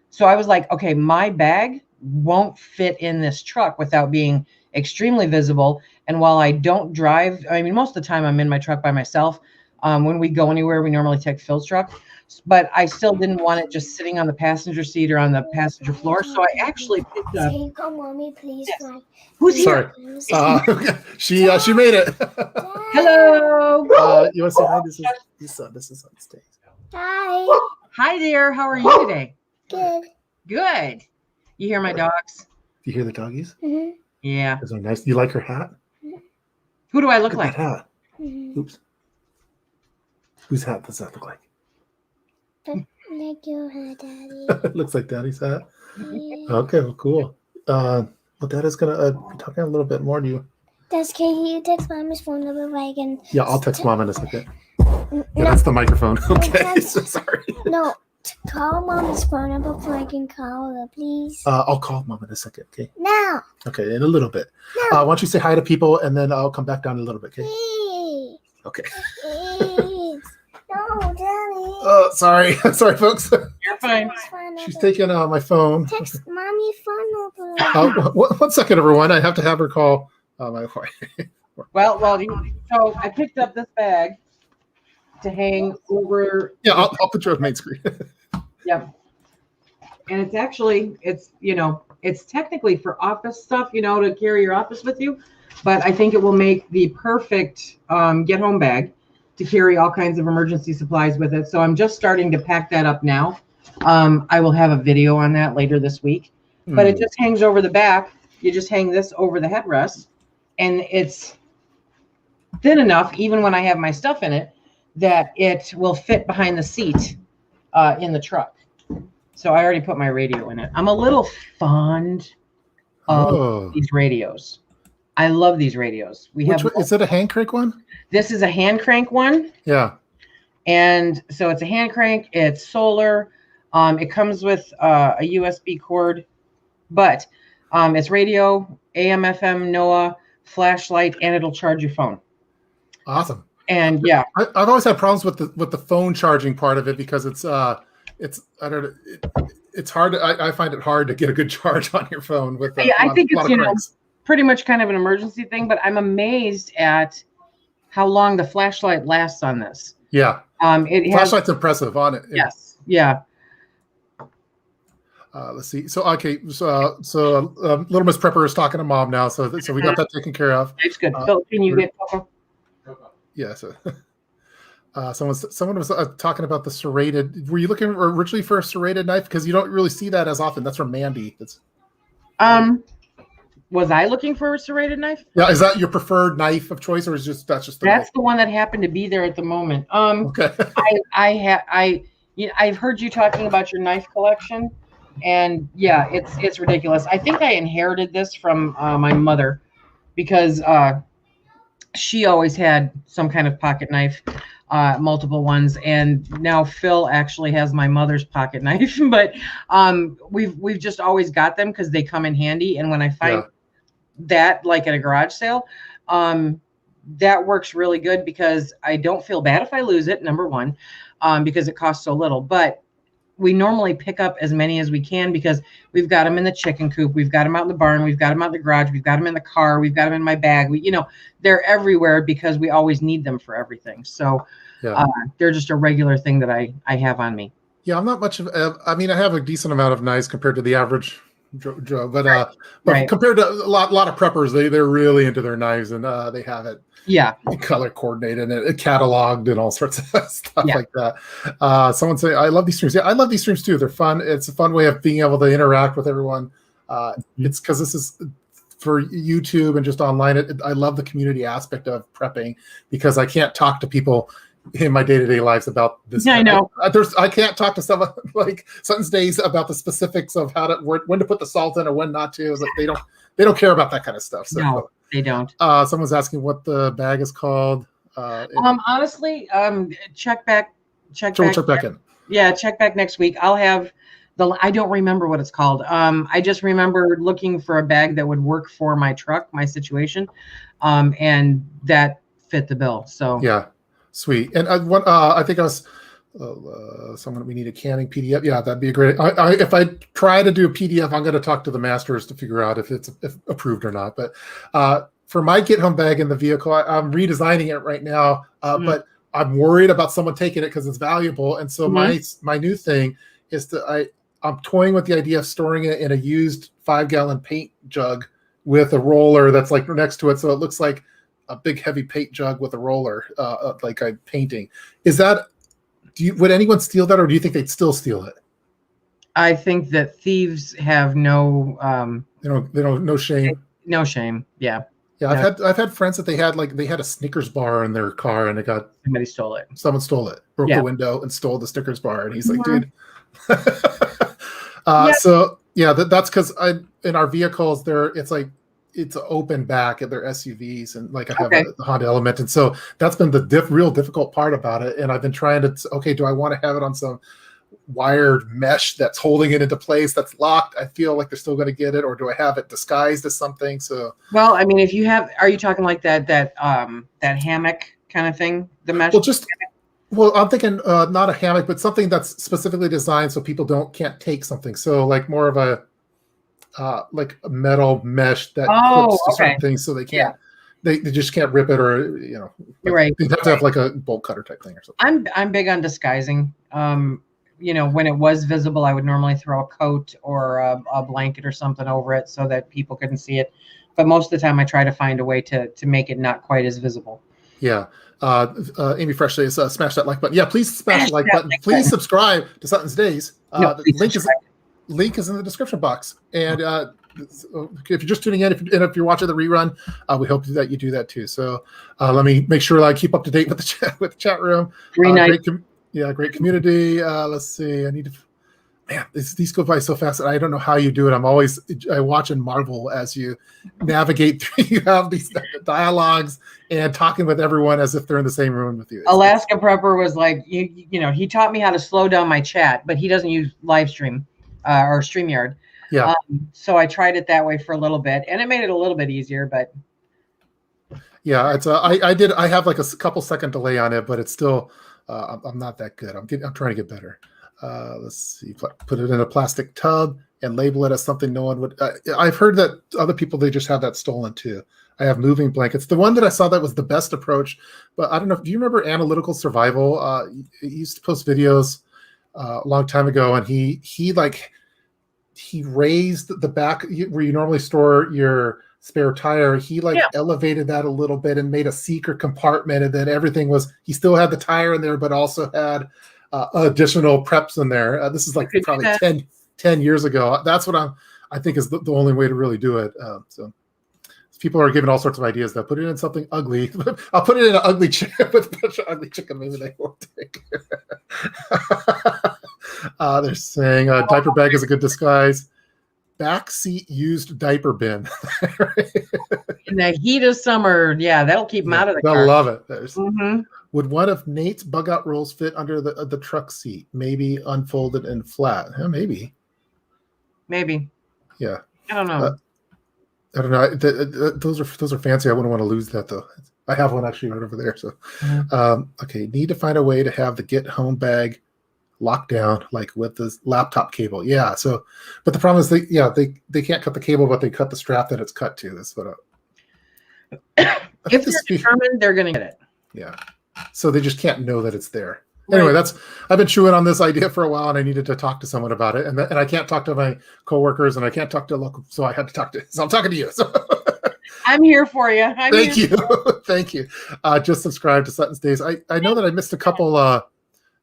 so I was like, okay, my bag won't fit in this truck without being extremely visible. And while I don't drive, most of the time I'm in my truck by myself. When we go anywhere, we normally take Phil's truck, but I still didn't want it just sitting on the passenger seat or on the passenger floor. So I actually picked up. Can you call mommy, please? Yes. Who's here? Sorry. She made it. Hello. You want to say hi? This is Suttons Daze. Hi. Hi there. How are you today? Good. Good. You hear my dogs? Do you hear the doggies? Mm-hmm. Yeah. Those are nice. You like her hat? Who do I look Look like? at that hat. Mm-hmm. Oops. Whose hat does that look like? Like your hat, Daddy. Looks like Daddy's hat. Yeah. Okay, well, cool. Well, Dad is gonna be talking a little bit more to you. Can you text Mommy's phone number if I can? Yeah, I'll text Mom in a second. No, Yeah, that's the microphone. Okay, that's- so sorry. no. Call Mommy's phone number so I can call her, please. I'll call Mom in a second. Okay. Now. Okay, in a little bit. No. Why don't you say hi to people, and then I'll come back down in a little bit. Okay. Please. Okay. Please. No, Daddy. Sorry, sorry, folks. You're fine. She's taking my phone. Text Mommy phone number. One second, everyone. I have to have her call my wife. Well, so I picked up this bag to hang over. Yeah, I'll put you on main screen. Yep. And it's actually, it's technically for office stuff, to carry your office with you. But I think it will make the perfect get home bag to carry all kinds of emergency supplies with it. So I'm just starting to pack that up now. I will have a video on that later this week. But it just hangs over the back. You just hang this over the headrest. And it's thin enough, even when I have my stuff in it, that it will fit behind the seat in the truck. So I already put my radio in it. I'm a little fond of these radios. I love these radios. Is it a hand crank one? This is a hand crank one. Yeah. And so it's a hand crank. It's solar. It comes with a USB cord, but it's radio, AM, FM, NOAA, flashlight, and it'll charge your phone. Awesome. And yeah, I've always had problems with the phone charging part of it because it's hard. I find it hard to get a good charge on your phone with. I think it's pretty much kind of an emergency thing, but I'm amazed at how long the flashlight lasts on this. Yeah. Flashlight's impressive on it. Yes. Yeah. Let's see. So okay, Little Miss Prepper is talking to Mom now, so we got that taken care of. It's good. Phil, can you get Coco? Yeah. So someone was talking about the serrated. Were you looking originally for a serrated knife? Because you don't really see that as often. That's from Mandy. Was I looking for a serrated knife? Yeah. Is that your preferred knife of choice, or is that's the one that happened to be there at the moment? Okay. I've heard you talking about your knife collection, and yeah, it's ridiculous. I think I inherited this from my mother, because she always had some kind of pocket knife, multiple ones, and now Phil actually has my mother's pocket knife. But we've just always got them because they come in handy, and when I find that, like at a garage sale, that works really good, because I don't feel bad if I lose it, number one, because it costs so little. But we normally pick up as many as we can, because we've got them in the chicken coop, we've got them out in the barn, we've got them out in the garage, we've got them in the car, we've got them in my bag. They're everywhere because we always need them for everything. So they're just a regular thing that I have on me. Yeah, I'm not much of. I mean, I have a decent amount of knives compared to the average Joe, but compared to a lot of preppers, they're really into their knives, and they have it color coordinated and cataloged and all sorts of stuff like that. Someone say, I love these streams. Yeah, I love these streams too. They're fun. It's a fun way of being able to interact with everyone. It's because this is for YouTube and just online. I love the community aspect of prepping, because I can't talk to people in my day-to-day lives about this. I know. I can't talk to someone like Suttons Daze about the specifics of when to put the salt in or when not to. Like they don't care about that kind of stuff. So no, they don't. Someone's asking what the bag is called. Honestly, check back in. Yeah, check back next week. I'll have I don't remember what it's called. I just remember looking for a bag that would work for my truck, my situation, and that fit the bill. So yeah. Sweet. And I think I was someone, we need a canning PDF. Yeah, that'd be great. If I try to do a PDF, I'm going to talk to the masters to figure out if it's approved or not. But for my get home bag in the vehicle, I'm redesigning it right now. But I'm worried about someone taking it because it's valuable. And so my new thing is I'm toying with the idea of storing it in a used 5-gallon paint jug with a roller that's like next to it, so it looks like a big heavy paint jug with a roller, like I'm painting. Would anyone steal that, or do you think they'd still steal it? I think that thieves have no no shame. No shame. Yeah. Yeah, I've had friends that they had a Snickers bar in their car, and somebody stole it. Someone stole it, broke the window and stole the Snickers bar, and he's like, dude. So yeah, that's because in our vehicles it's an open back at their SUVs, and like I have a Honda Element, and so that's been the real difficult part about it. And I've been trying to do I want to have it on some wired mesh that's holding it into place that's locked? I feel like they're still going to get it, or do I have it disguised as something? So well, I mean, if you have, are you talking like that hammock kind of thing, the mesh? Well, I'm thinking not a hammock, but something that's specifically designed so people can't take something. So like more of a like a metal mesh that clips to certain things, so they can't. They just can't rip it, or you're right. They have to have like a bolt cutter type thing or something. I'm big on disguising. When it was visible, I would normally throw a coat or a blanket or something over it so that people couldn't see it. But most of the time, I try to find a way to make it not quite as visible. Yeah. Amy Fresh says, smash that like button. Yeah, please smash the like button. Please subscribe to Suttons Daze. The link is in the description box. And if you're just tuning in, if you're watching the rerun, we hope that you do that too. So let me make sure that I keep up to date with the chat room. Great community. Let's see. I need to. Man, these go by so fast, and I don't know how you do it. I watch and marvel as you navigate through. You have these dialogues and talking with everyone as if they're in the same room with you. Alaska Prepper was like, he taught me how to slow down my chat, but he doesn't use live stream or StreamYard. Yeah. So I tried it that way for a little bit, and it made it a little bit easier. But yeah, it's I have like a couple second delay on it, but it's still I'm not that good. I'm trying to get better. Let's see. Put it in a plastic tub and label it as something no one would. I've heard that other people, they just have that stolen too. I have moving blankets. The one that I saw that was the best approach, but I don't know. Do you remember Analytical Survival? He used to post videos a long time ago, and he like he raised the back where you normally store your spare tire. He like elevated that a little bit and made a secret compartment, and then everything was, he still had the tire in there, but also had additional preps in there. This is like probably 10 years ago. That's what I think is the only way to really do it. So people are giving all sorts of ideas. They'll put it in something ugly. I'll put it in an ugly chicken with a bunch of ugly chicken. Maybe they won't take it. They're saying diaper bag is a good disguise. Backseat used diaper bin. In the heat of summer, that'll keep them out of the car. They'll love it. Would one of Nate's bug out rolls fit under the truck seat? Maybe unfolded and flat. Yeah, maybe. Yeah. I don't know. I don't know. Those are fancy. I wouldn't want to lose that though. I have one actually right over there. So, okay. Need to find a way to have the get home bag locked down, like with this laptop cable. Yeah. So, but the problem is they can't cut the cable, but they cut the strap that it's cut to. That's what. If they're determined, they're going to get it. Yeah. So they just can't know that it's there. Anyway, I've been chewing on this idea for a while, and I needed to talk to someone about it, and I can't talk to my coworkers, and I can't talk to local, so I had to talk to. So I'm talking to you. So I'm here for you. Thank you. Thank you. Just subscribe to Suttons Daze. I know that I missed a couple.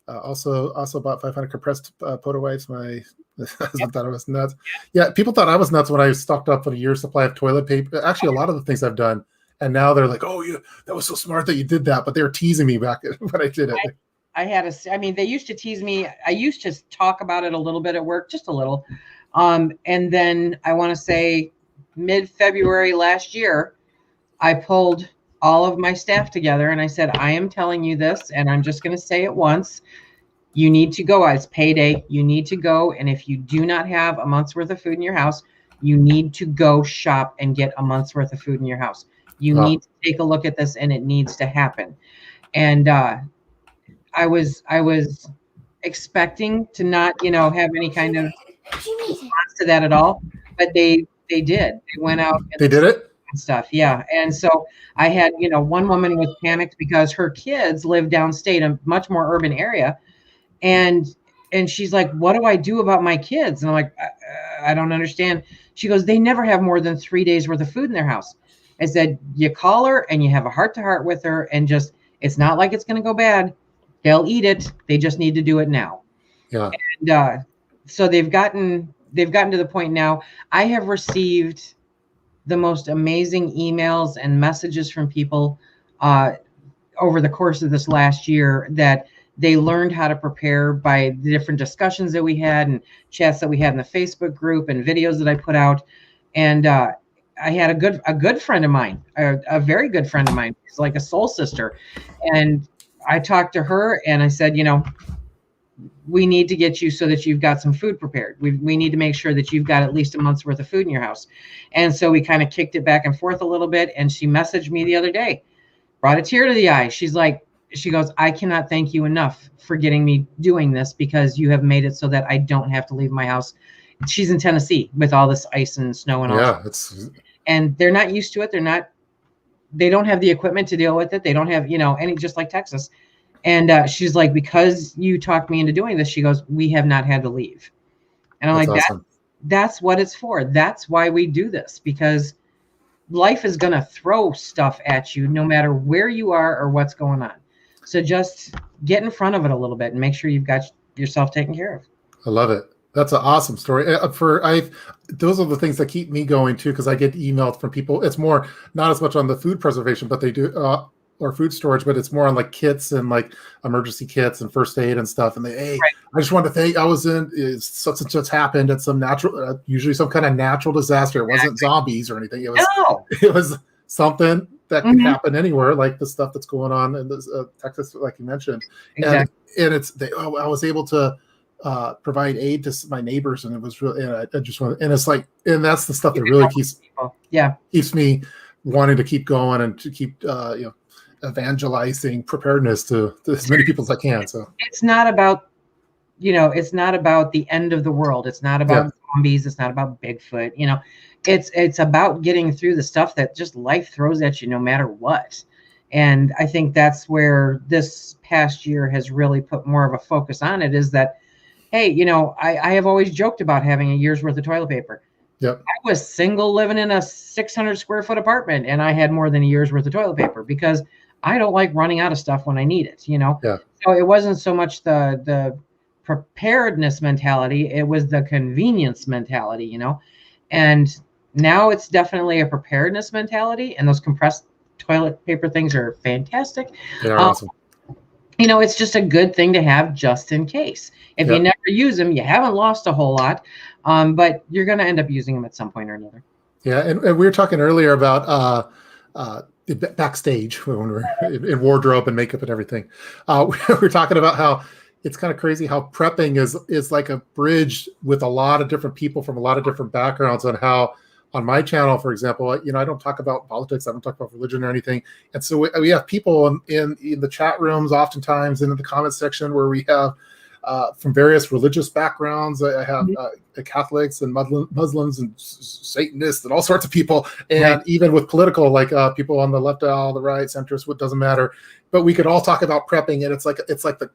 Also about 500 compressed photo wipes. My husband thought I was nuts. Yeah, people thought I was nuts when I stocked up on a year's supply of toilet paper. Actually, a lot of the things I've done, and now they're like, "Oh, yeah, that was so smart that you did that," but they were teasing me back when I did it. They used to tease me. I used to talk about it a little bit at work, just a little. And then I want to say mid-February last year, I pulled all of my staff together and I said, I am telling you this, and I'm just going to say it once. You need to go. It's payday. You need to go. And if you do not have a month's worth of food in your house, you need to go shop and get a month's worth of food in your house. You need to take a look at this, and it needs to happen. And, I was expecting to not, have any kind of response to that at all, but they did. They went out. They did it? And stuff. Yeah. And so I had, one woman was panicked because her kids live downstate, a much more urban area. And she's like, what do I do about my kids? And I'm like, I don't understand. She goes, they never have more than 3 days worth of food in their house. I said, you call her and you have a heart-to-heart with her, and just, it's not like it's going to go bad. They'll eat it. They just need to do it now. Yeah. And so they've gotten to the point now. I have received the most amazing emails and messages from people over the course of this last year that they learned how to prepare by the different discussions that we had and chats that we had in the Facebook group and videos that I put out. And I had a good friend of mine, a very good friend of mine. She's like a soul sister. And I talked to her and I said, we need to get you so that you've got some food prepared. We need to make sure that you've got at least a month's worth of food in your house. And so we kind of kicked it back and forth a little bit. And she messaged me the other day, brought a tear to the eye. She goes, I cannot thank you enough for getting me doing this, because you have made it so that I don't have to leave my house. She's in Tennessee with all this ice and snow and all. Yeah, and they're not used to it. They don't have the equipment to deal with it. They don't have, any, just like Texas. And she's like, because you talked me into doing this, she goes, we have not had to leave. And I'm like, awesome. That's what it's for. That's why we do this, because life is going to throw stuff at you no matter where you are or what's going on. So just get in front of it a little bit and make sure you've got yourself taken care of. I love it. That's an awesome story. Those are the things that keep me going too, because I get emailed from people. It's more not as much on the food preservation, but they do or food storage, but it's more on like kits and like emergency kits and first aid and stuff. And I just wanted to thank. I was in such and such happened at some natural, usually some kind of natural disaster. It wasn't zombies or anything. It was something that can happen anywhere, like the stuff that's going on in this, Texas, like you mentioned. Exactly. And I was able to provide aid to my neighbors, and it was really, and I just want, and it's like, and that's the stuff that really keeps me wanting to keep going and to keep evangelizing preparedness to as many people as I can. So it's not about the end of the world. It's not about zombies. It's not about Bigfoot. It's about getting through the stuff that just life throws at you no matter what. And I think that's where this past year has really put more of a focus on it, is that, hey, I have always joked about having a year's worth of toilet paper. Yep. I was single living in a 600 square foot apartment, and I had more than a year's worth of toilet paper because I don't like running out of stuff when I need it, Yeah. So it wasn't so much the preparedness mentality, it was the convenience mentality, and now it's definitely a preparedness mentality, and those compressed toilet paper things are fantastic. They're awesome. It's just a good thing to have just in case. If you never use them, you haven't lost a whole lot, but you're going to end up using them at some point or another. Yeah, and we were talking earlier about backstage when we're in wardrobe and makeup and everything. We were talking about how it's kind of crazy how prepping is like a bridge with a lot of different people from a lot of different backgrounds, on how on my channel, for example, I don't talk about politics, I don't talk about religion or anything. And so we have people in the chat rooms, oftentimes in the comments section, where we have from various religious backgrounds. I have Catholics and Muslims and Satanists and all sorts of people, and even with political, like people on the left aisle, the right, centrist, what doesn't matter. But we could all talk about prepping, and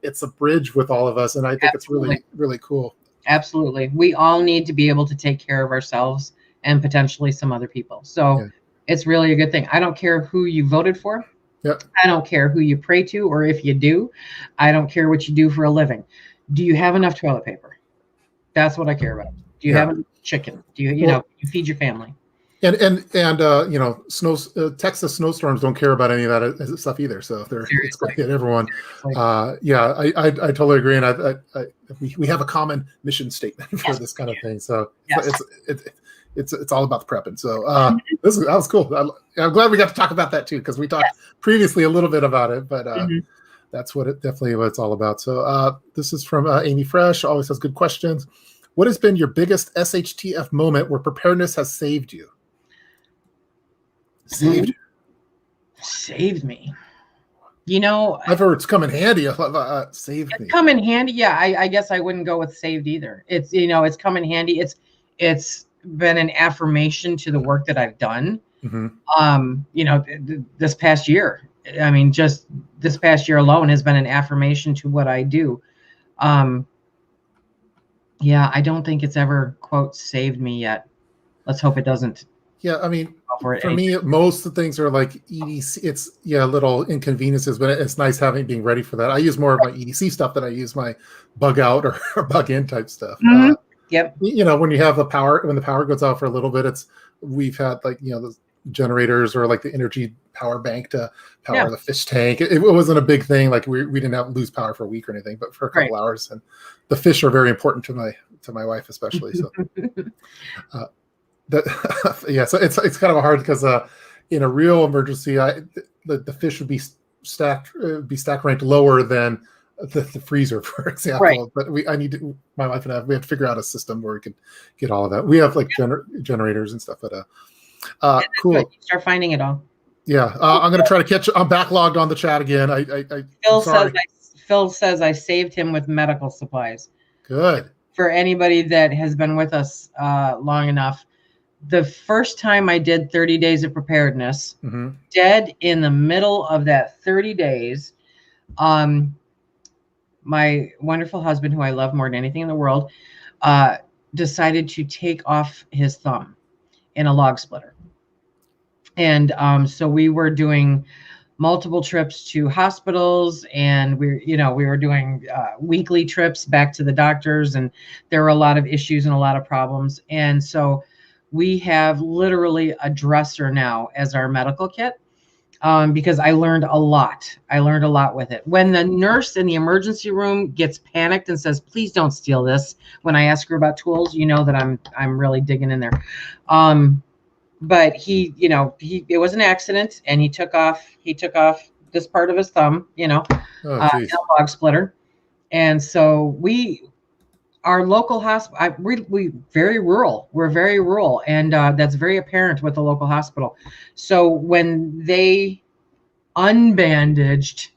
it's a bridge with all of us, and I think it's really, really cool. Absolutely, we all need to be able to take care of ourselves and potentially some other people. So it's really a good thing. I don't care who you voted for. Yep. I don't care who you pray to, or if you do. I don't care what you do for a living. Do you have enough toilet paper? That's what I care about. Do you have enough chicken? Do you, you feed your family? And Texas snowstorms don't care about any of that stuff either. So it's going to hit everyone. I totally agree. And we have a common mission statement for this kind of thing. So it's all about the prepping. So that was cool. I'm glad we got to talk about that too, because we talked previously a little bit about it, but that's what it's all about. So this is from Amy Fresh. Always has good questions. What has been your biggest SHTF moment where preparedness has saved you? Saved me. I've heard it's come in handy. Saved me. Come in handy. Yeah, I guess I wouldn't go with saved either. It's it's come in handy. It's been an affirmation to the work that I've done. This past year. I mean, just this past year alone has been an affirmation to what I do. I don't think it's ever, quote, saved me yet. Let's hope it doesn't. Yeah, I mean, for me, most of the things are like EDC. It's little inconveniences, but it's nice being ready for that. I use more of my EDC stuff than I use my bug out or bug in type stuff. Yep. When you have the power goes out for a little bit, we've had the generators or like the energy power bank to power the fish tank. It wasn't a big thing. Like we didn't have to lose power for a week or anything, but for a couple hours. And the fish are very important to my wife, especially. So so it's kind of hard because in a real emergency, the fish would be stacked ranked lower than the freezer, for example. But my wife and I, we have to figure out a system where we can get all of that. We have like generators and stuff, but cool. You start finding it all. Yeah, I'm going to try to catch. I'm backlogged on the chat again. Phil says I saved him with medical supplies. Good. For anybody that has been with us long enough, the first time I did 30 days of preparedness, dead in the middle of that 30 days, my wonderful husband, who I love more than anything in the world, decided to take off his thumb in a log splitter. And so we were doing multiple trips to hospitals, and we were doing weekly trips back to the doctors, and there were a lot of issues and a lot of problems. And so we have literally a dresser now as our medical kit, because I learned a lot. I learned a lot with it. When the nurse in the emergency room gets panicked and says, "Please don't steal this," when I ask her about tools, that I'm really digging in there. But it was an accident, and he took off this part of his thumb, in a log splitter. And so our local hospital, we very rural. We're very rural, and that's very apparent with the local hospital. So when they unbandaged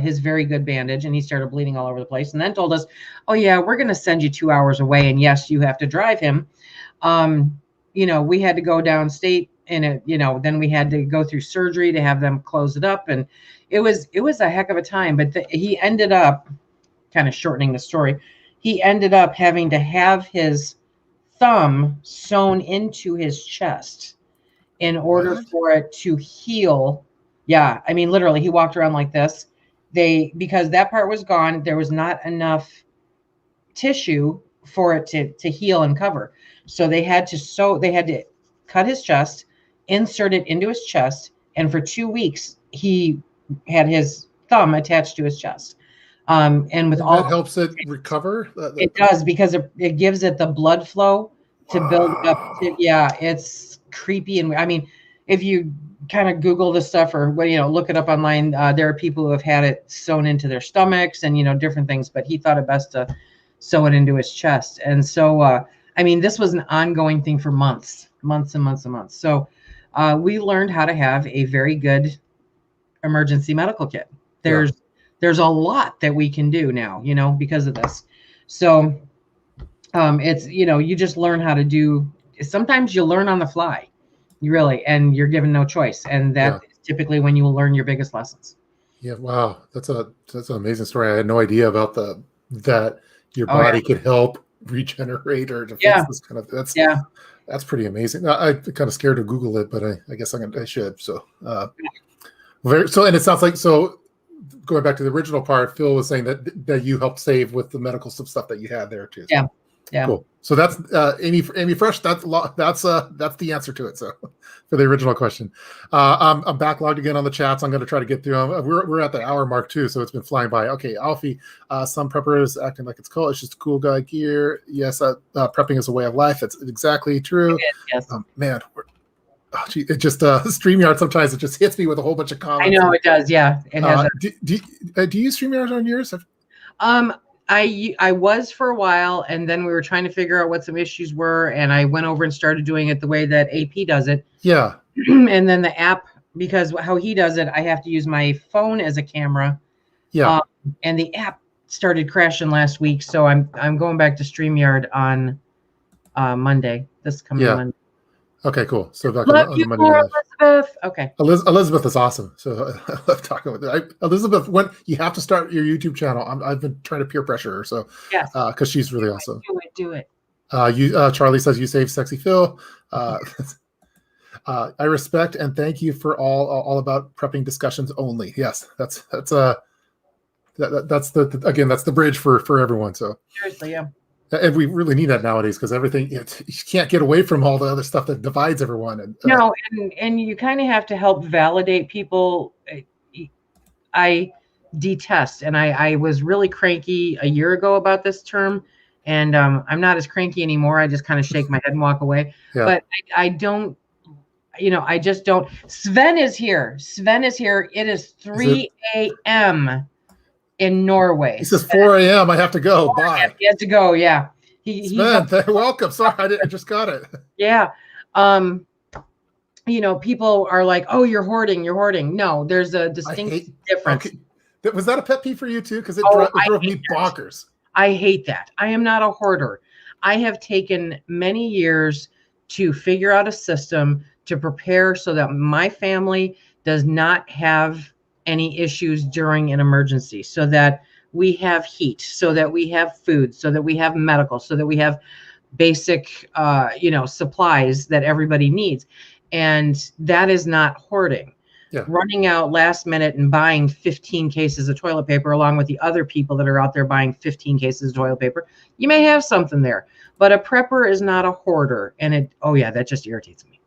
his very good bandage, and he started bleeding all over the place, and then told us, "Oh yeah, we're going to send you 2 hours away, and yes, you have to drive him." We had to go downstate, and then we had to go through surgery to have them close it up, and it was a heck of a time. But he ended up, kind of shortening the story, he ended up having to have his thumb sewn into his chest in order for it to heal. Yeah, I mean, literally, he walked around like this. Because that part was gone, there was not enough tissue for it to heal and cover. So they had to cut his chest, insert it into his chest, and for 2 weeks he had his thumb attached to his chest. And with all that helps it recover. It does, because it gives it the blood flow to build up. Yeah, it's creepy. And I mean, if you kind of Google this stuff or look it up online, there are people who have had it sewn into their stomachs and different things. But he thought it best to sew it into his chest. And so, I mean, this was an ongoing thing for months and months and months. So we learned how to have a very good emergency medical kit. There's a lot that we can do now, because of this. So it's, you just learn how to do. Sometimes you learn on the fly, and you're given no choice. And that is typically when you will learn your biggest lessons. Yeah. Wow. That's an amazing story. I had no idea about that your body could help regenerate or defense this kind of. That's pretty amazing. I'm kind of scared to Google it, but I guess I should. So, and it sounds like, so going back to the original part, Phil was saying that you helped save with the medical stuff that you had there too. So. Yeah. Cool. So that's Amy Fresh. That's the answer to it. So for the original question, I'm backlogged again on the chats. I'm going to try to get through them. We're at the hour mark too, so it's been flying by. Okay, Alfie. Some preppers acting like it's cool. It's just cool guy gear. Yes, prepping is a way of life. That's exactly true. Yes. Man, it just StreamYard sometimes it just hits me with a whole bunch of comments. I know it does. Yeah. It has do you use StreamYard on yours? I was for a while, and then we were trying to figure out what some issues were, and I went over and started doing it the way that AP does it. Yeah. And then the app, because how he does it, I have to use my phone as a camera. Yeah. And the app started crashing last week, so I'm going back to StreamYard on Monday. This coming Monday. Okay, cool. So back love you more, Elizabeth. Okay. Elizabeth is awesome. So I love talking with her. Elizabeth, when you have to start your YouTube channel, I've been trying to peer pressure her. So because she's really awesome. Do it. Charlie says you saved Sexy Phil. I respect and thank you for all about prepping discussions only. Yes, that's the bridge for everyone. So seriously, yeah. And we really need that nowadays because everything you can't get away from all the other stuff that divides everyone. And you kind of have to help validate people. I detest, and I was really cranky a year ago about this term, and I'm not as cranky anymore. I just kind of shake my head and walk away. Yeah. But I don't, I just don't. Sven is here. It is 3 a.m. in Norway. He says 4 a.m. I have to go. Bye. He has to go. Yeah. Sven, welcome. Sorry, I just got it. Yeah. People are like, "Oh, you're hoarding. No, there's a distinct difference." Okay. Was that a pet peeve for you too? Because it drove me bonkers. I hate that. I am not a hoarder. I have taken many years to figure out a system to prepare so that my family does not have any issues during an emergency, so that we have heat, so that we have food, so that we have medical, so that we have basic, supplies that everybody needs. And that is not hoarding. Yeah. Running out last minute and buying 15 cases of toilet paper along with the other people that are out there buying 15 cases of toilet paper. You may have something there, but a prepper is not a hoarder. And that just irritates me.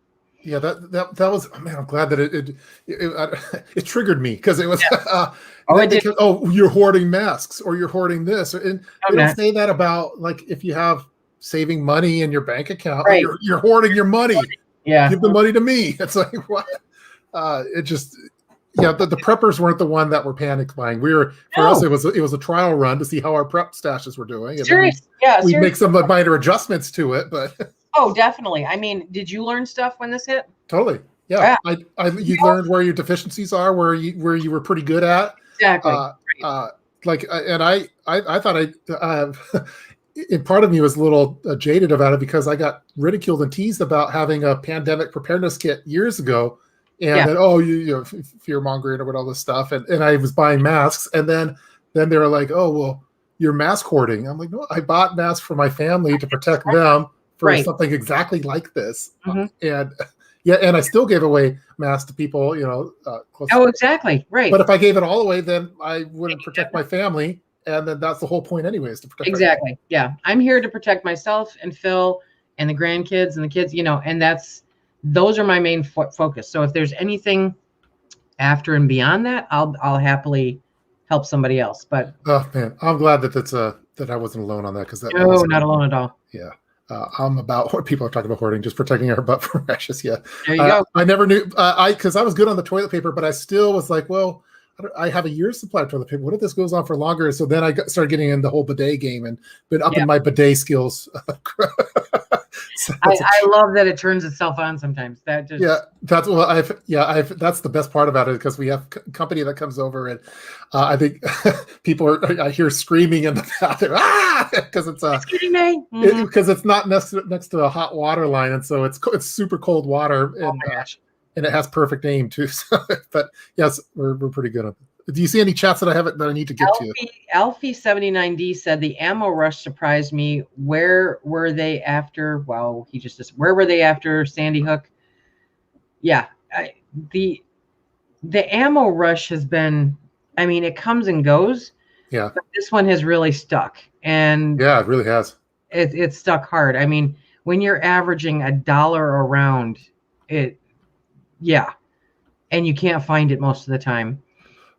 Yeah, that was, man, I'm glad that it triggered me because it was, you're hoarding masks or you're hoarding this. And they don't say that about like if you have saving money in your bank account, right. You're hoarding your money. Yeah. Give the money to me. It's like, what? The preppers weren't the one that were panic buying. Us, it was a trial run to see how our prep stashes were doing. And we make some minor adjustments to it, but. Oh, definitely. I mean, did you learn stuff when this hit? Totally. Yeah. You learned where your deficiencies are, where you were pretty good at. Exactly. I thought and part of me was a little jaded about it because I got ridiculed and teased about having a pandemic preparedness kit years ago. And then, fear mongering about all this stuff. And I was buying masks. And then they were like, oh, well, you're mask hoarding. I'm like, no, I bought masks for my family to protect them for something exactly like this. And yeah, and I still gave away masks to people, close. Oh, exactly. Right. But if I gave it all away, then I wouldn't protect my family. And then that's the whole point anyways, to protect. Exactly. Yeah. I'm here to protect myself and Phil and the grandkids and the kids, and those are my main focus. So if there's anything after and beyond that, I'll happily help somebody else. But oh man, I'm glad that that I wasn't alone on that, because that not alone at all. Yeah. I'm about what people are talking about hoarding, just protecting our butt from rashes. Yeah. There you go. I never knew because I was good on the toilet paper, but I still was like, well, I have a year's supply of toilet paper. What if this goes on for longer? So then I started getting in the whole bidet game and been upping my bidet skills. So I love that it turns itself on sometimes. That just that's the best part about it, because we have company that comes over, and I think I hear screaming in the bathroom because it's because it's not next to a hot water line, and so it's super cold water, and and it has perfect aim too. So, but yes, we're pretty good at it. Do you see any chats that I need to get to? Alfie79D said the ammo rush surprised me. Where were they after? Well, where were they after Sandy Hook? Yeah, the ammo rush has been. I mean, it comes and goes. Yeah. But this one has really stuck, and yeah, it really has. It's stuck hard. I mean, when you're averaging $1 a round, and you can't find it most of the time.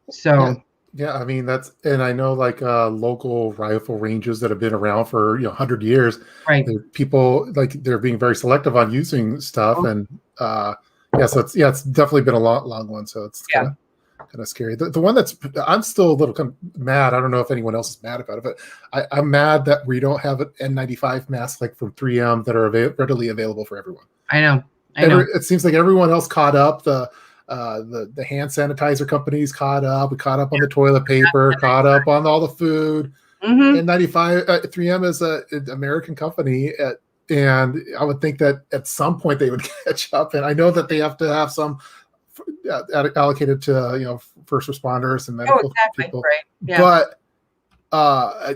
So yeah, I mean and I know like local rifle ranges that have been around for 100 years. Right. People they're being very selective on using stuff, and so it's definitely been a long one. So it's kind of scary. The one I'm still a little mad. I don't know if anyone else is mad about it, but I'm mad that we don't have an N95 mask like from 3M that are readily available for everyone. I know. It seems like everyone else caught up. The hand sanitizer companies caught up. We caught up on the toilet paper, caught up on all the food. N95, 3M is an American company, and I would think that at some point they would catch up. And I know that they have to have some allocated to first responders and medical people. Right. Yeah. But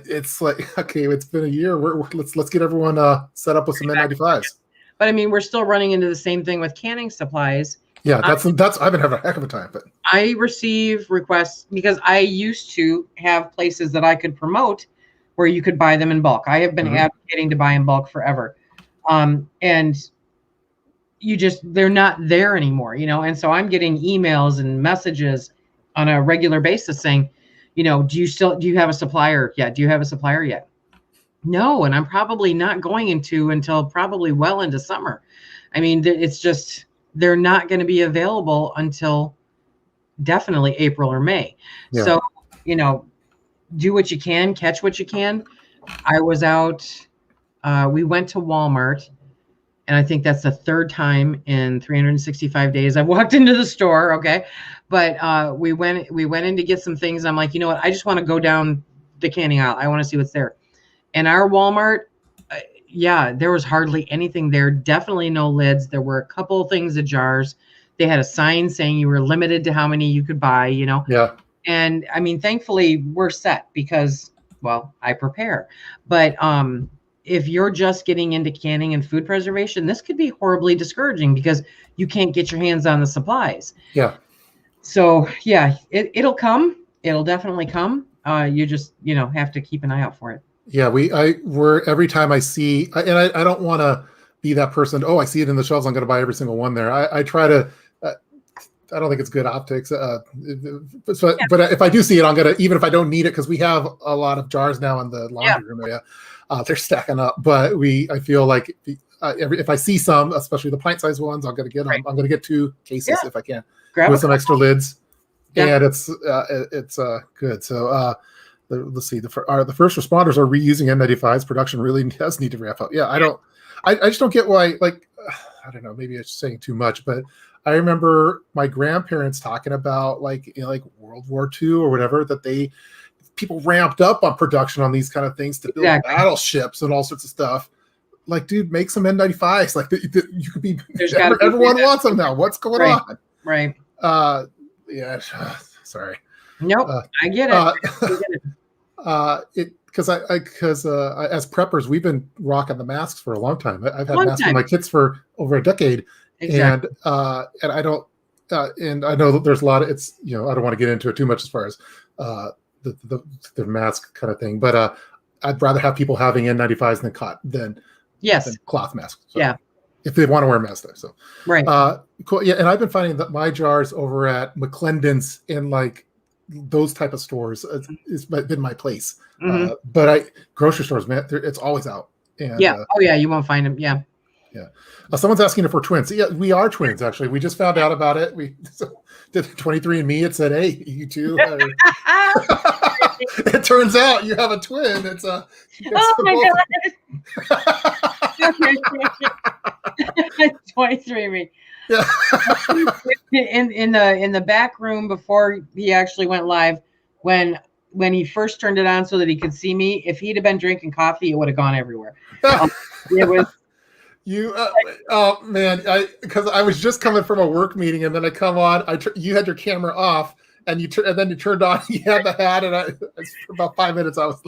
it's like, okay, it's been a year. Let's get everyone set up with some N95s. But I mean, we're still running into the same thing with canning supplies. Yeah, that's I've been having a heck of a time. But I receive requests because I used to have places that I could promote where you could buy them in bulk. I have been advocating to buy in bulk forever. And they're not there anymore, and so I'm getting emails and messages on a regular basis saying, do you have a supplier yet? Do you have a supplier yet? No, and I'm probably not going until probably well into summer. I mean, it's just, they're not going to be available until definitely April or May. Yeah. So, do what you can, catch what you can. I was out, we went to Walmart, and I think that's the third time in 365 days I've walked into the store. Okay. But we went in to get some things. I'm like, you know what? I just want to go down the canning aisle. I want to see what's there. And our Walmart, there was hardly anything there. Definitely no lids. There were a couple of things of jars. They had a sign saying you were limited to how many you could buy, Yeah. And I mean, thankfully we're set because, well, I prepare. But if you're just getting into canning and food preservation, this could be horribly discouraging because you can't get your hands on the supplies. Yeah. So yeah, it'll come. It'll definitely come. You just, have to keep an eye out for it. Yeah, we're every time I see, and I don't want to be that person. Oh, I see it in the shelves, I'm going to buy every single one there. I try to. I don't think it's good optics. But if I do see it, I'm gonna, even if I don't need it, because we have a lot of jars now in the laundry room area. They're stacking up, but I feel like if I see some, especially the pint-sized ones, I'm gonna get them. Right. I'm gonna get 2 cases if I can, with some extra lids, and it's good. So. Let's see. The first responders are reusing N95s. Production really does need to wrap up. Yeah, I just don't get why. Like, I don't know. Maybe I'm saying too much, but I remember my grandparents talking about like World War II or whatever, that people ramped up on production on these kind of things to build battleships and all sorts of stuff. Like, dude, make some N95s. Like, you could be. Everyone wants them now. What's going on? Right. Yeah. Sorry. Nope, I get it. Because as preppers, we've been rocking the masks for a long time. I've had Long masks for time. my kids for over a decade, Exactly. and I don't, and I know that there's a lot of it's. I don't want to get into it too much as far as the mask kind of thing, but I'd rather have people having N95s than Yes. cloth masks. So, Yeah. if they want to wear masks, though. So Right. cool. Yeah, and I've been finding that my jars over at McClendon's in like those type of stores has been my place. Mhm. But grocery stores, man, it's always out. And, Yeah. Oh yeah, you won't find them. Yeah. Yeah. Someone's asking if we're twins. Yeah, we are twins. Actually, we just found out about it. We did 23andMe. It said, "Hey, you two." It turns out you have a twin. It's a. Oh my god. 23andMe. Yeah. in the back room before he actually went live, when he first turned it on so that he could see me, if he'd have been drinking coffee, it would have gone everywhere. It was You, oh man, because I was just coming from a work meeting, and then I come on. You had your camera off, and then you turned on. You had the hat, and for about 5 minutes, I was.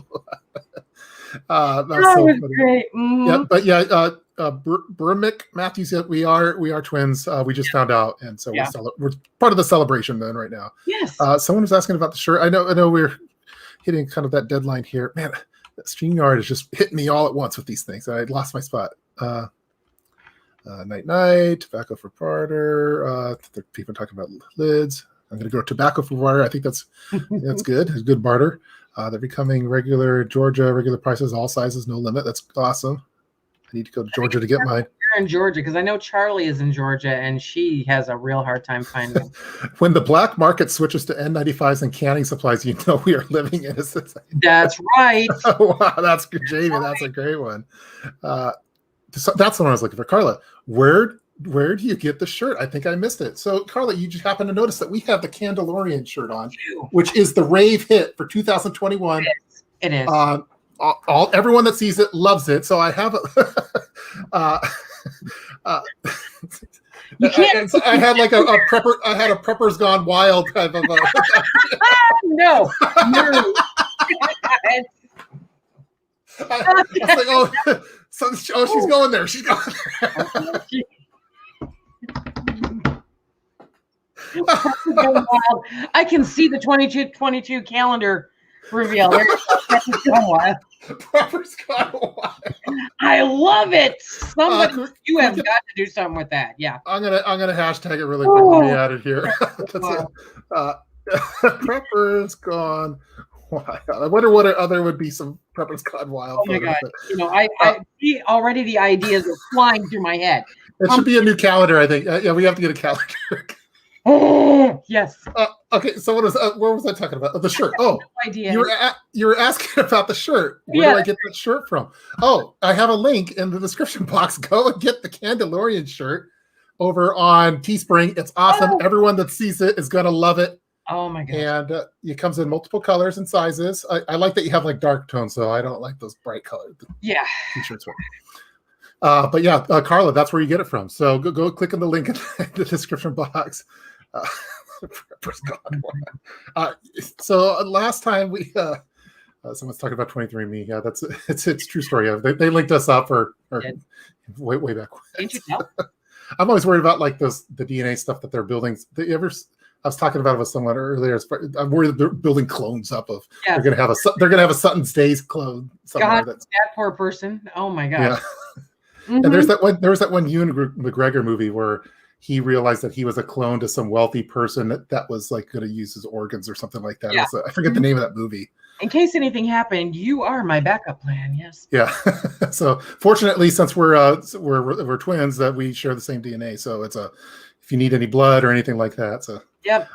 That's so was funny. great. Mm-hmm. Yeah, but yeah, Burmick Matthew said we are twins. We just found out, and so we're part of the celebration then right now. Yes. Someone was asking about the shirt. I know we're hitting kind of that deadline here. Man, StreamYard is just hitting me all at once with these things. I lost my spot. Night, tobacco for barter. People talking about lids. I'm going to go tobacco for barter. I think that's good. It's good barter. They're becoming regular prices, all sizes, no limit. That's awesome. I need to go to Georgia to get mine. You're in Georgia, because I know Charlie is in Georgia, and she has a real hard time finding them. When the black market switches to N95s and canning supplies, we are living in a society. That's right. Wow, that's good, Jamie. That's a great one. That's the one I was looking for. Carla, where do you get the shirt? I think I missed it. So, Carla, you just happen to notice that we have the Candalorian shirt on, which is the rave hit for 2021. It is. Everyone that sees it loves it. So I have I had like a prepper. I had a Preppers Gone Wild type of. No. I was like, she's going there. She's going there. I can see the 22 calendar reveal. Preppers Gone Wild. I love it. Somebody, you have got to do something with that. Yeah. I'm gonna hashtag it really quickly. Added here. Preppers Gone Wild. I wonder what other would be some Preppers Gone Wild. Oh my god! I see already the ideas are flying through my head. It should be a new calendar, I think. Yeah, we have to get a calendar. Oh yes. Okay, so what was I talking about? The shirt. Oh, no idea. You were asking about the shirt. Where do I get that shirt from? Oh, I have a link in the description box. Go and get the Candalorian shirt over on Teespring. It's awesome. Oh. Everyone that sees it is gonna love it. Oh my god! And it comes in multiple colors and sizes. I like that you have like dark tones, so I don't like those bright colored t-shirts. But yeah, Carla, that's where you get it from. So go click on the link in the description box. So last time we someone's talking about 23andMe. Yeah, it's true story. They linked us up or way back when. Can't you tell? I'm always worried about like the DNA stuff that they're building. I was talking about it with someone earlier. I'm worried they're building clones up of. Yeah. They're gonna have a Suttons Daze clone. God, that poor person. Oh my god. Yeah. Mm-hmm. And there was that one Ewan McGregor movie where he realized that he was a clone to some wealthy person that was like going to use his organs or something like that. Yeah. I forget the name of that movie. In case anything happened, you are my backup plan. Yes. Yeah. So fortunately, since we're twins, that we share the same DNA. So it's if you need any blood or anything like that. So. Yep.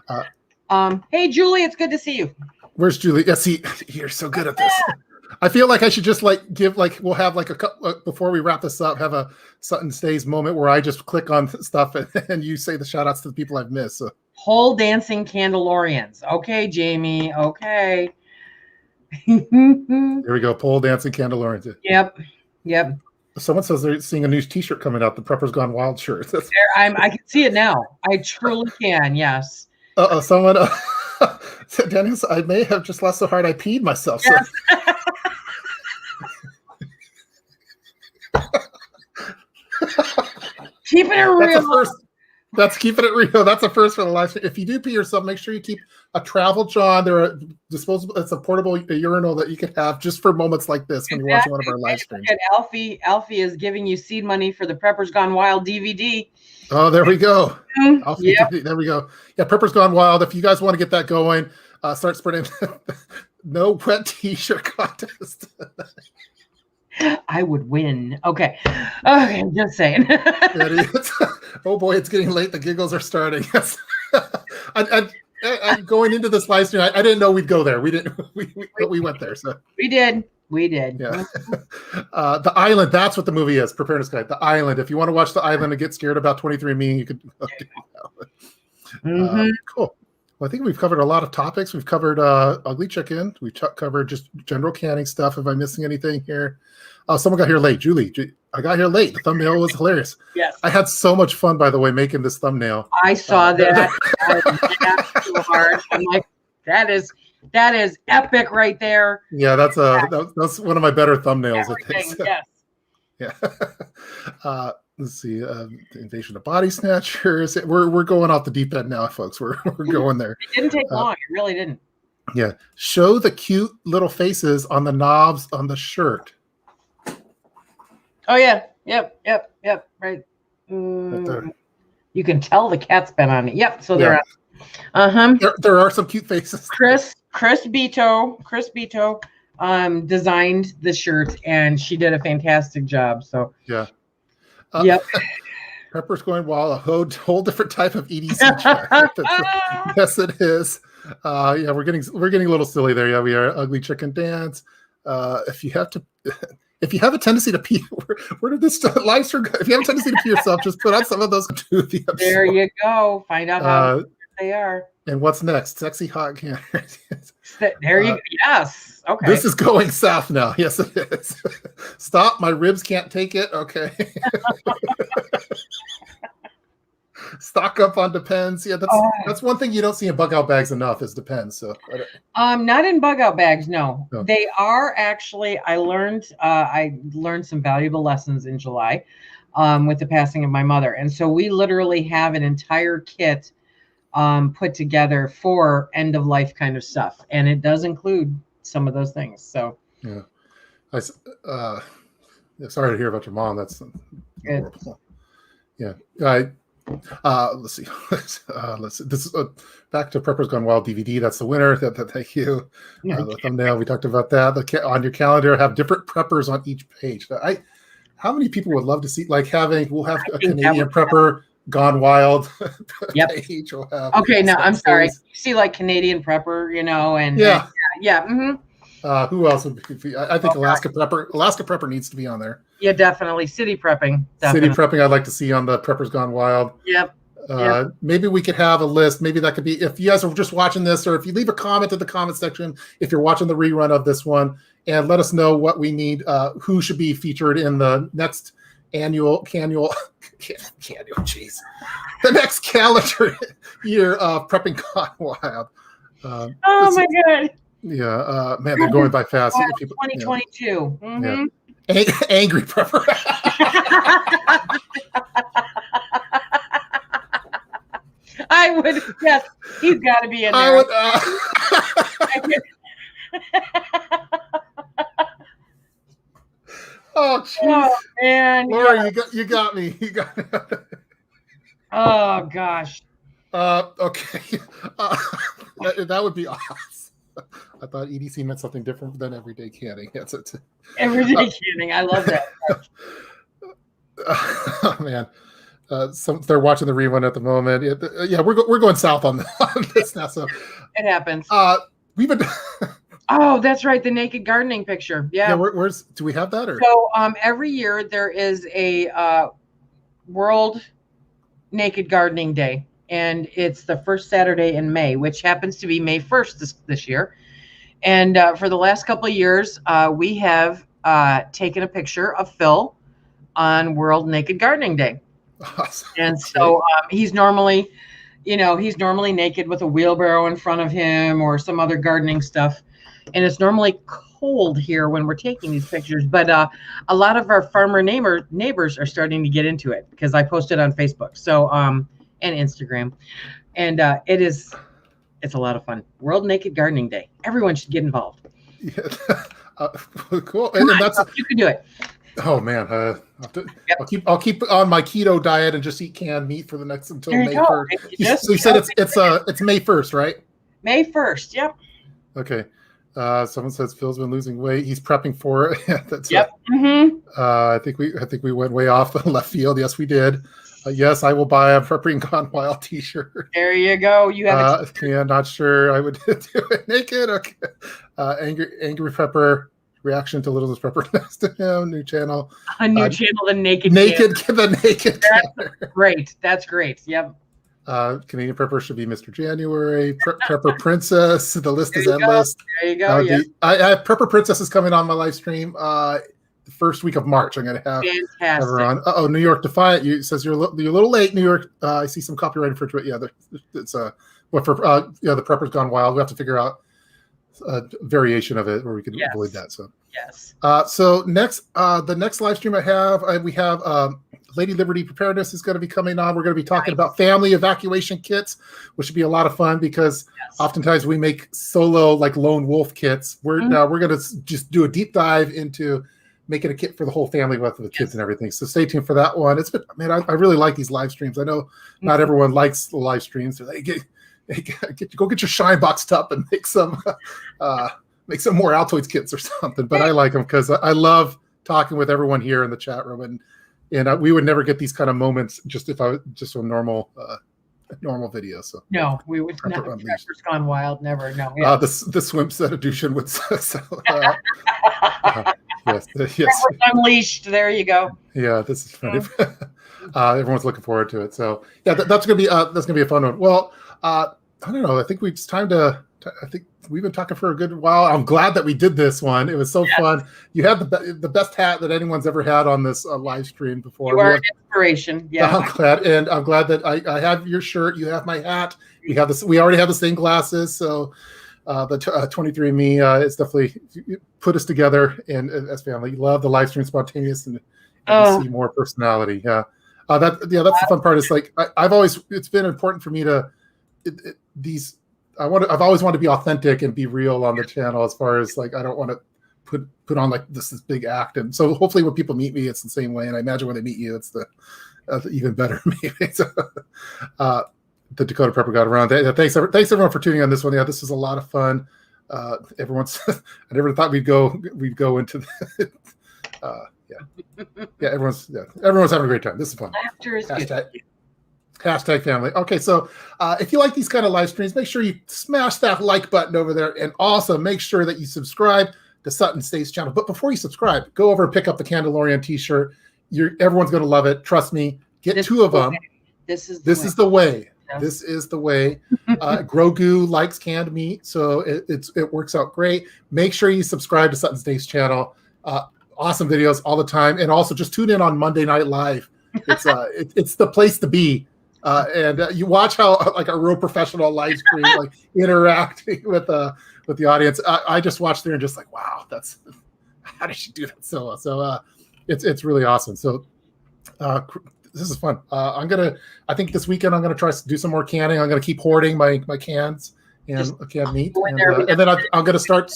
Hey, Julie, it's good to see you. Where's Julie? Yeah, see, you're so good at this. I feel like I should just we'll have like before we wrap this up, have a Suttons Daze moment where I just click on stuff and you say the shout outs to the people I've missed. So. Pole dancing Candalorians. Okay, Jamie. Okay. Here we go. Pole dancing Candalorians. Yep. Someone says they're seeing a new T-shirt coming out. The Preppers Gone Wild shirt. I can see it now. I truly can. Yes. Someone. Dennis, I may have just laughed so hard I peed myself. Yes. So. Keeping it real. That's keeping it real. That's a first for the live stream. If you do pee yourself, make sure you keep a travel John. There are disposable. It's a portable urinal that you can have just for moments like this when you're watching one of our live streams. And Alfie is giving you seed money for the Preppers Gone Wild DVD. Oh, there we go. Yep. There we go. Yeah, Preppers Gone Wild. If you guys want to get that going, start spreading. No wet t-shirt contest. I would win. Okay, I'm just saying. Oh boy, it's getting late. The giggles are starting. Yes. I'm going into this live stream. I didn't know we'd go there. We didn't. We went there. So we did. Yeah. The Island. That's what the movie is. Preparedness Guide. The Island. If you want to watch The Island and get scared about 23andMe, you could. Cool. Well, I think we've covered a lot of topics. We've covered Ugly Chicken. We've covered just general canning stuff. Am I missing anything here? Someone got here late. Julie, I got here late. The thumbnail was hilarious. Yes. I had so much fun, by the way, making this thumbnail. I saw that. I laughed so hard. I'm like, that is epic right there. Yeah, that's one of my better thumbnails. Everything, yes. Yeah. Let's see. The Invasion of Body Snatchers. We're going off the deep end now, folks. We're going there. It didn't take long. It really didn't. Yeah. Show the cute little faces on the knobs on the shirt. Oh yeah. Yep. Right. You can tell the cat's been on it. Yep. So they're on. There are some cute faces. Chris Beto designed the shirt, and she did a fantastic job. So yeah. Yep. Prepper's Going Wild, a whole different type of EDC track. Yes, it is. Yeah, we're getting a little silly there. Yeah, we are. Ugly Chicken Dance. If you have a tendency to pee, where did this live stream go? If you have a tendency to pee yourself, just put on some of those to the episode. There you go. Find out how they are. And what's next? Sexy hot cameras. There you go. Yes. Okay. This is going south now. Yes, it is. Stop. My ribs can't take it. Okay. Stock up on Depends. Yeah, that's one thing you don't see in bug out bags enough is Depends. So not in bug out bags, no. They are actually. I learned some valuable lessons in July with the passing of my mother, and so we literally have an entire kit put together for end of life kind of stuff, and it does include some of those things. So yeah, sorry to hear about your mom. That's horrible. Yeah, let's see. Let's see. This is back to Prepper's Gone Wild DVD. That's the winner. Thank you. The thumbnail, we talked about that. On your calendar, have different preppers on each page. How many people would love to see we'll have a Canadian prepper Gone Wild page. We'll have no, I'm sorry. You see Canadian prepper, and yeah. Mm-hmm. Who else would be? I think Alaska Prepper needs to be on there. Yeah, definitely. City prepping. City prepping I'd like to see on the Preppers Gone Wild. Yep. Maybe we could have a list. Maybe that could be, if you guys are just watching this, or if you leave a comment in the comment section, if you're watching the rerun of this one, and let us know what we need, who should be featured in the next annual, jeez. The next calendar year of Prepping Gone Wild. Oh my God. Yeah, man, they're going by fast. 2022. Yeah. Mm-hmm. Yeah. Angry prepper. I would, yes, he's got to be in there. Oh, jeez. Oh, man. Laura, you got me. Oh, gosh. Okay. That would be awesome. I thought EDC meant something different than everyday canning. Everyday canning. I love that. Oh, man. They're watching the rerun at the moment. Yeah, we're going south on this now. So it happens. We've been. Oh, that's right. The naked gardening picture. Yeah. Where's do we have that? Or so every year there is a World Naked Gardening Day. And it's the first Saturday in May, which happens to be May 1st this year. And for the last couple of years, we have taken a picture of Phil on World Naked Gardening Day. Awesome. And so he's normally, he's normally naked with a wheelbarrow in front of him or some other gardening stuff. And it's normally cold here when we're taking these pictures. But a lot of our farmer neighbors are starting to get into it because I posted on Facebook and Instagram. And it's a lot of fun. World Naked Gardening Day. Everyone should get involved. Yeah. Cool. And that's you can do it. Oh man, I'll keep on my keto diet and just eat canned meat for the next until May 1st. So you said it's May 1st, right? May 1st. Yep. Okay. Someone says Phil's been losing weight. He's prepping for it. That's yep. I think we went way off the left field. Yes, we did. Yes, I will buy a Prepping Gone Wild T-shirt. There you go. You have it. Yeah, not sure I would do it naked. Okay. Angry Prepper. Reaction to Littlest Prepper next to him. New channel. A new channel, the Naked. The Naked. That's great. That's great. Yep. Canadian Prepper should be Mr. January. Prepper Princess. The list is endless. There you go. Yeah. Prepper Princess is coming on my live stream. The first week of March. I'm going to have her on. New York Defiant. You says you're a little late. New York. I see some copyright infringement. Yeah, it's the Prepper's Gone Wild. We have to figure out a variation of it where we can avoid that. So yes. So next, the next live stream we have Lady Liberty Preparedness is going to be coming on. We're going to be talking about family evacuation kits, which should be a lot of fun because oftentimes we make solo like lone wolf kits. We're going to just do a deep dive into making a kit for the whole family with the kids and everything. So stay tuned for that one. I really like these live streams. I know not everyone likes the live streams, so go get your shine boxed up and make some more Altoids kits or something. But I like them because I love talking with everyone here in the chat room, and we would never get these kind of moments just if I was just a normal video. So no, we would not. Prepper's Gone Wild, never. No. The swim set edition would sell. Yes. Unleashed. There you go. Yeah, this is funny. Everyone's looking forward to it. So yeah, that's gonna be a fun one. Well. I don't know. I think it's time to. I think we've been talking for a good while. I'm glad that we did this one. It was so fun. You have the best hat that anyone's ever had on this live stream before. You are an inspiration. Yeah, I'm glad that I have your shirt. You have my hat. We have this. We already have the same glasses. So the 23andMe it's definitely put us together and as family. Love the live stream spontaneous and see more personality. Yeah, that's the fun part. Is like it's been important for me to. I've always wanted to be authentic and be real on the channel as far as like I don't want to put on like this big act, and so hopefully when people meet me it's the same way, and I imagine when they meet you it's the even better maybe. So, the Dakota Prepper got around. Thanks everyone for tuning on this one. Yeah, this was a lot of fun. I never thought we'd go into the everyone's having a great time. This is fun. Laughter is good. Hashtag family. Okay, so if you like these kind of live streams, make sure you smash that like button over there, and also make sure that you subscribe to Suttons Daze channel. But before you subscribe, go over and pick up the Candalorian T-shirt. Everyone's going to love it. Trust me. Get two of them. This is the way. Yeah. This is the way. Grogu likes canned meat, so it works out great. Make sure you subscribe to Suttons Daze channel. Awesome videos all the time, and also just tune in on Monday Night Live. It's the place to be. And you watch how like a real professional live stream like interacting with the audience. I just watched there and just like, wow, how did she do that so it's really awesome. So this is fun. I think this weekend I'm gonna try to do some more canning. I'm gonna keep hoarding my cans and canned meat, and then I'm gonna start.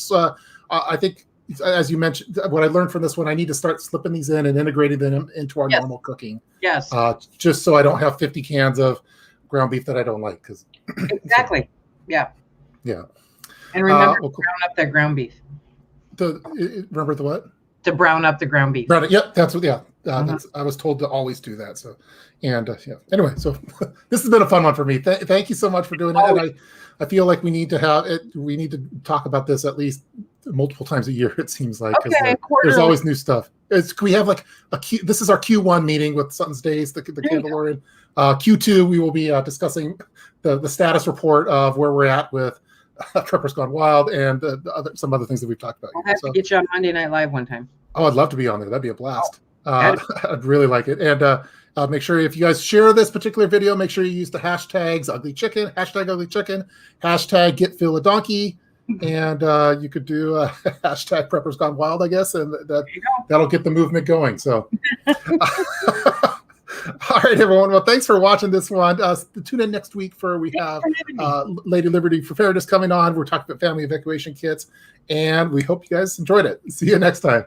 I think, as you mentioned, what I learned from this one, I need to start slipping these in and integrating them into our normal cooking. Yes. Just so I don't have 50 cans of ground beef that I don't like. Exactly. Yeah. Yeah. And remember to brown up that ground beef. Remember the what? To brown up the ground beef. Yep. That's what. Yeah. I was told to always do that. So, and Anyway, so this has been a fun one for me. Thank you so much for doing it. And I feel like we need to have it. We need to talk about this at least multiple times a year. It seems like there's always new stuff. We have like this is our Q1 meeting with Suttons Daze, the Candalorian. Q2 we will be discussing the status report of where we're at with Prepper's Gone Wild and some other things that we've talked about. I'll have to get you on Monday Night Live one time. Oh, I'd love to be on there. That'd be a blast. I'd really like it. And Make sure if you guys share this particular video, make sure you use the hashtags #ugly chicken, hashtag get Phil a donkey, and you could do hashtag Preppers Gone Wild, I guess, and that'll get the movement going. So, all right, everyone. Well, thanks for watching this one. Tune in next week we have Lady Liberty Preparedness coming on. We're talking about family evacuation kits, and we hope you guys enjoyed it. See you next time.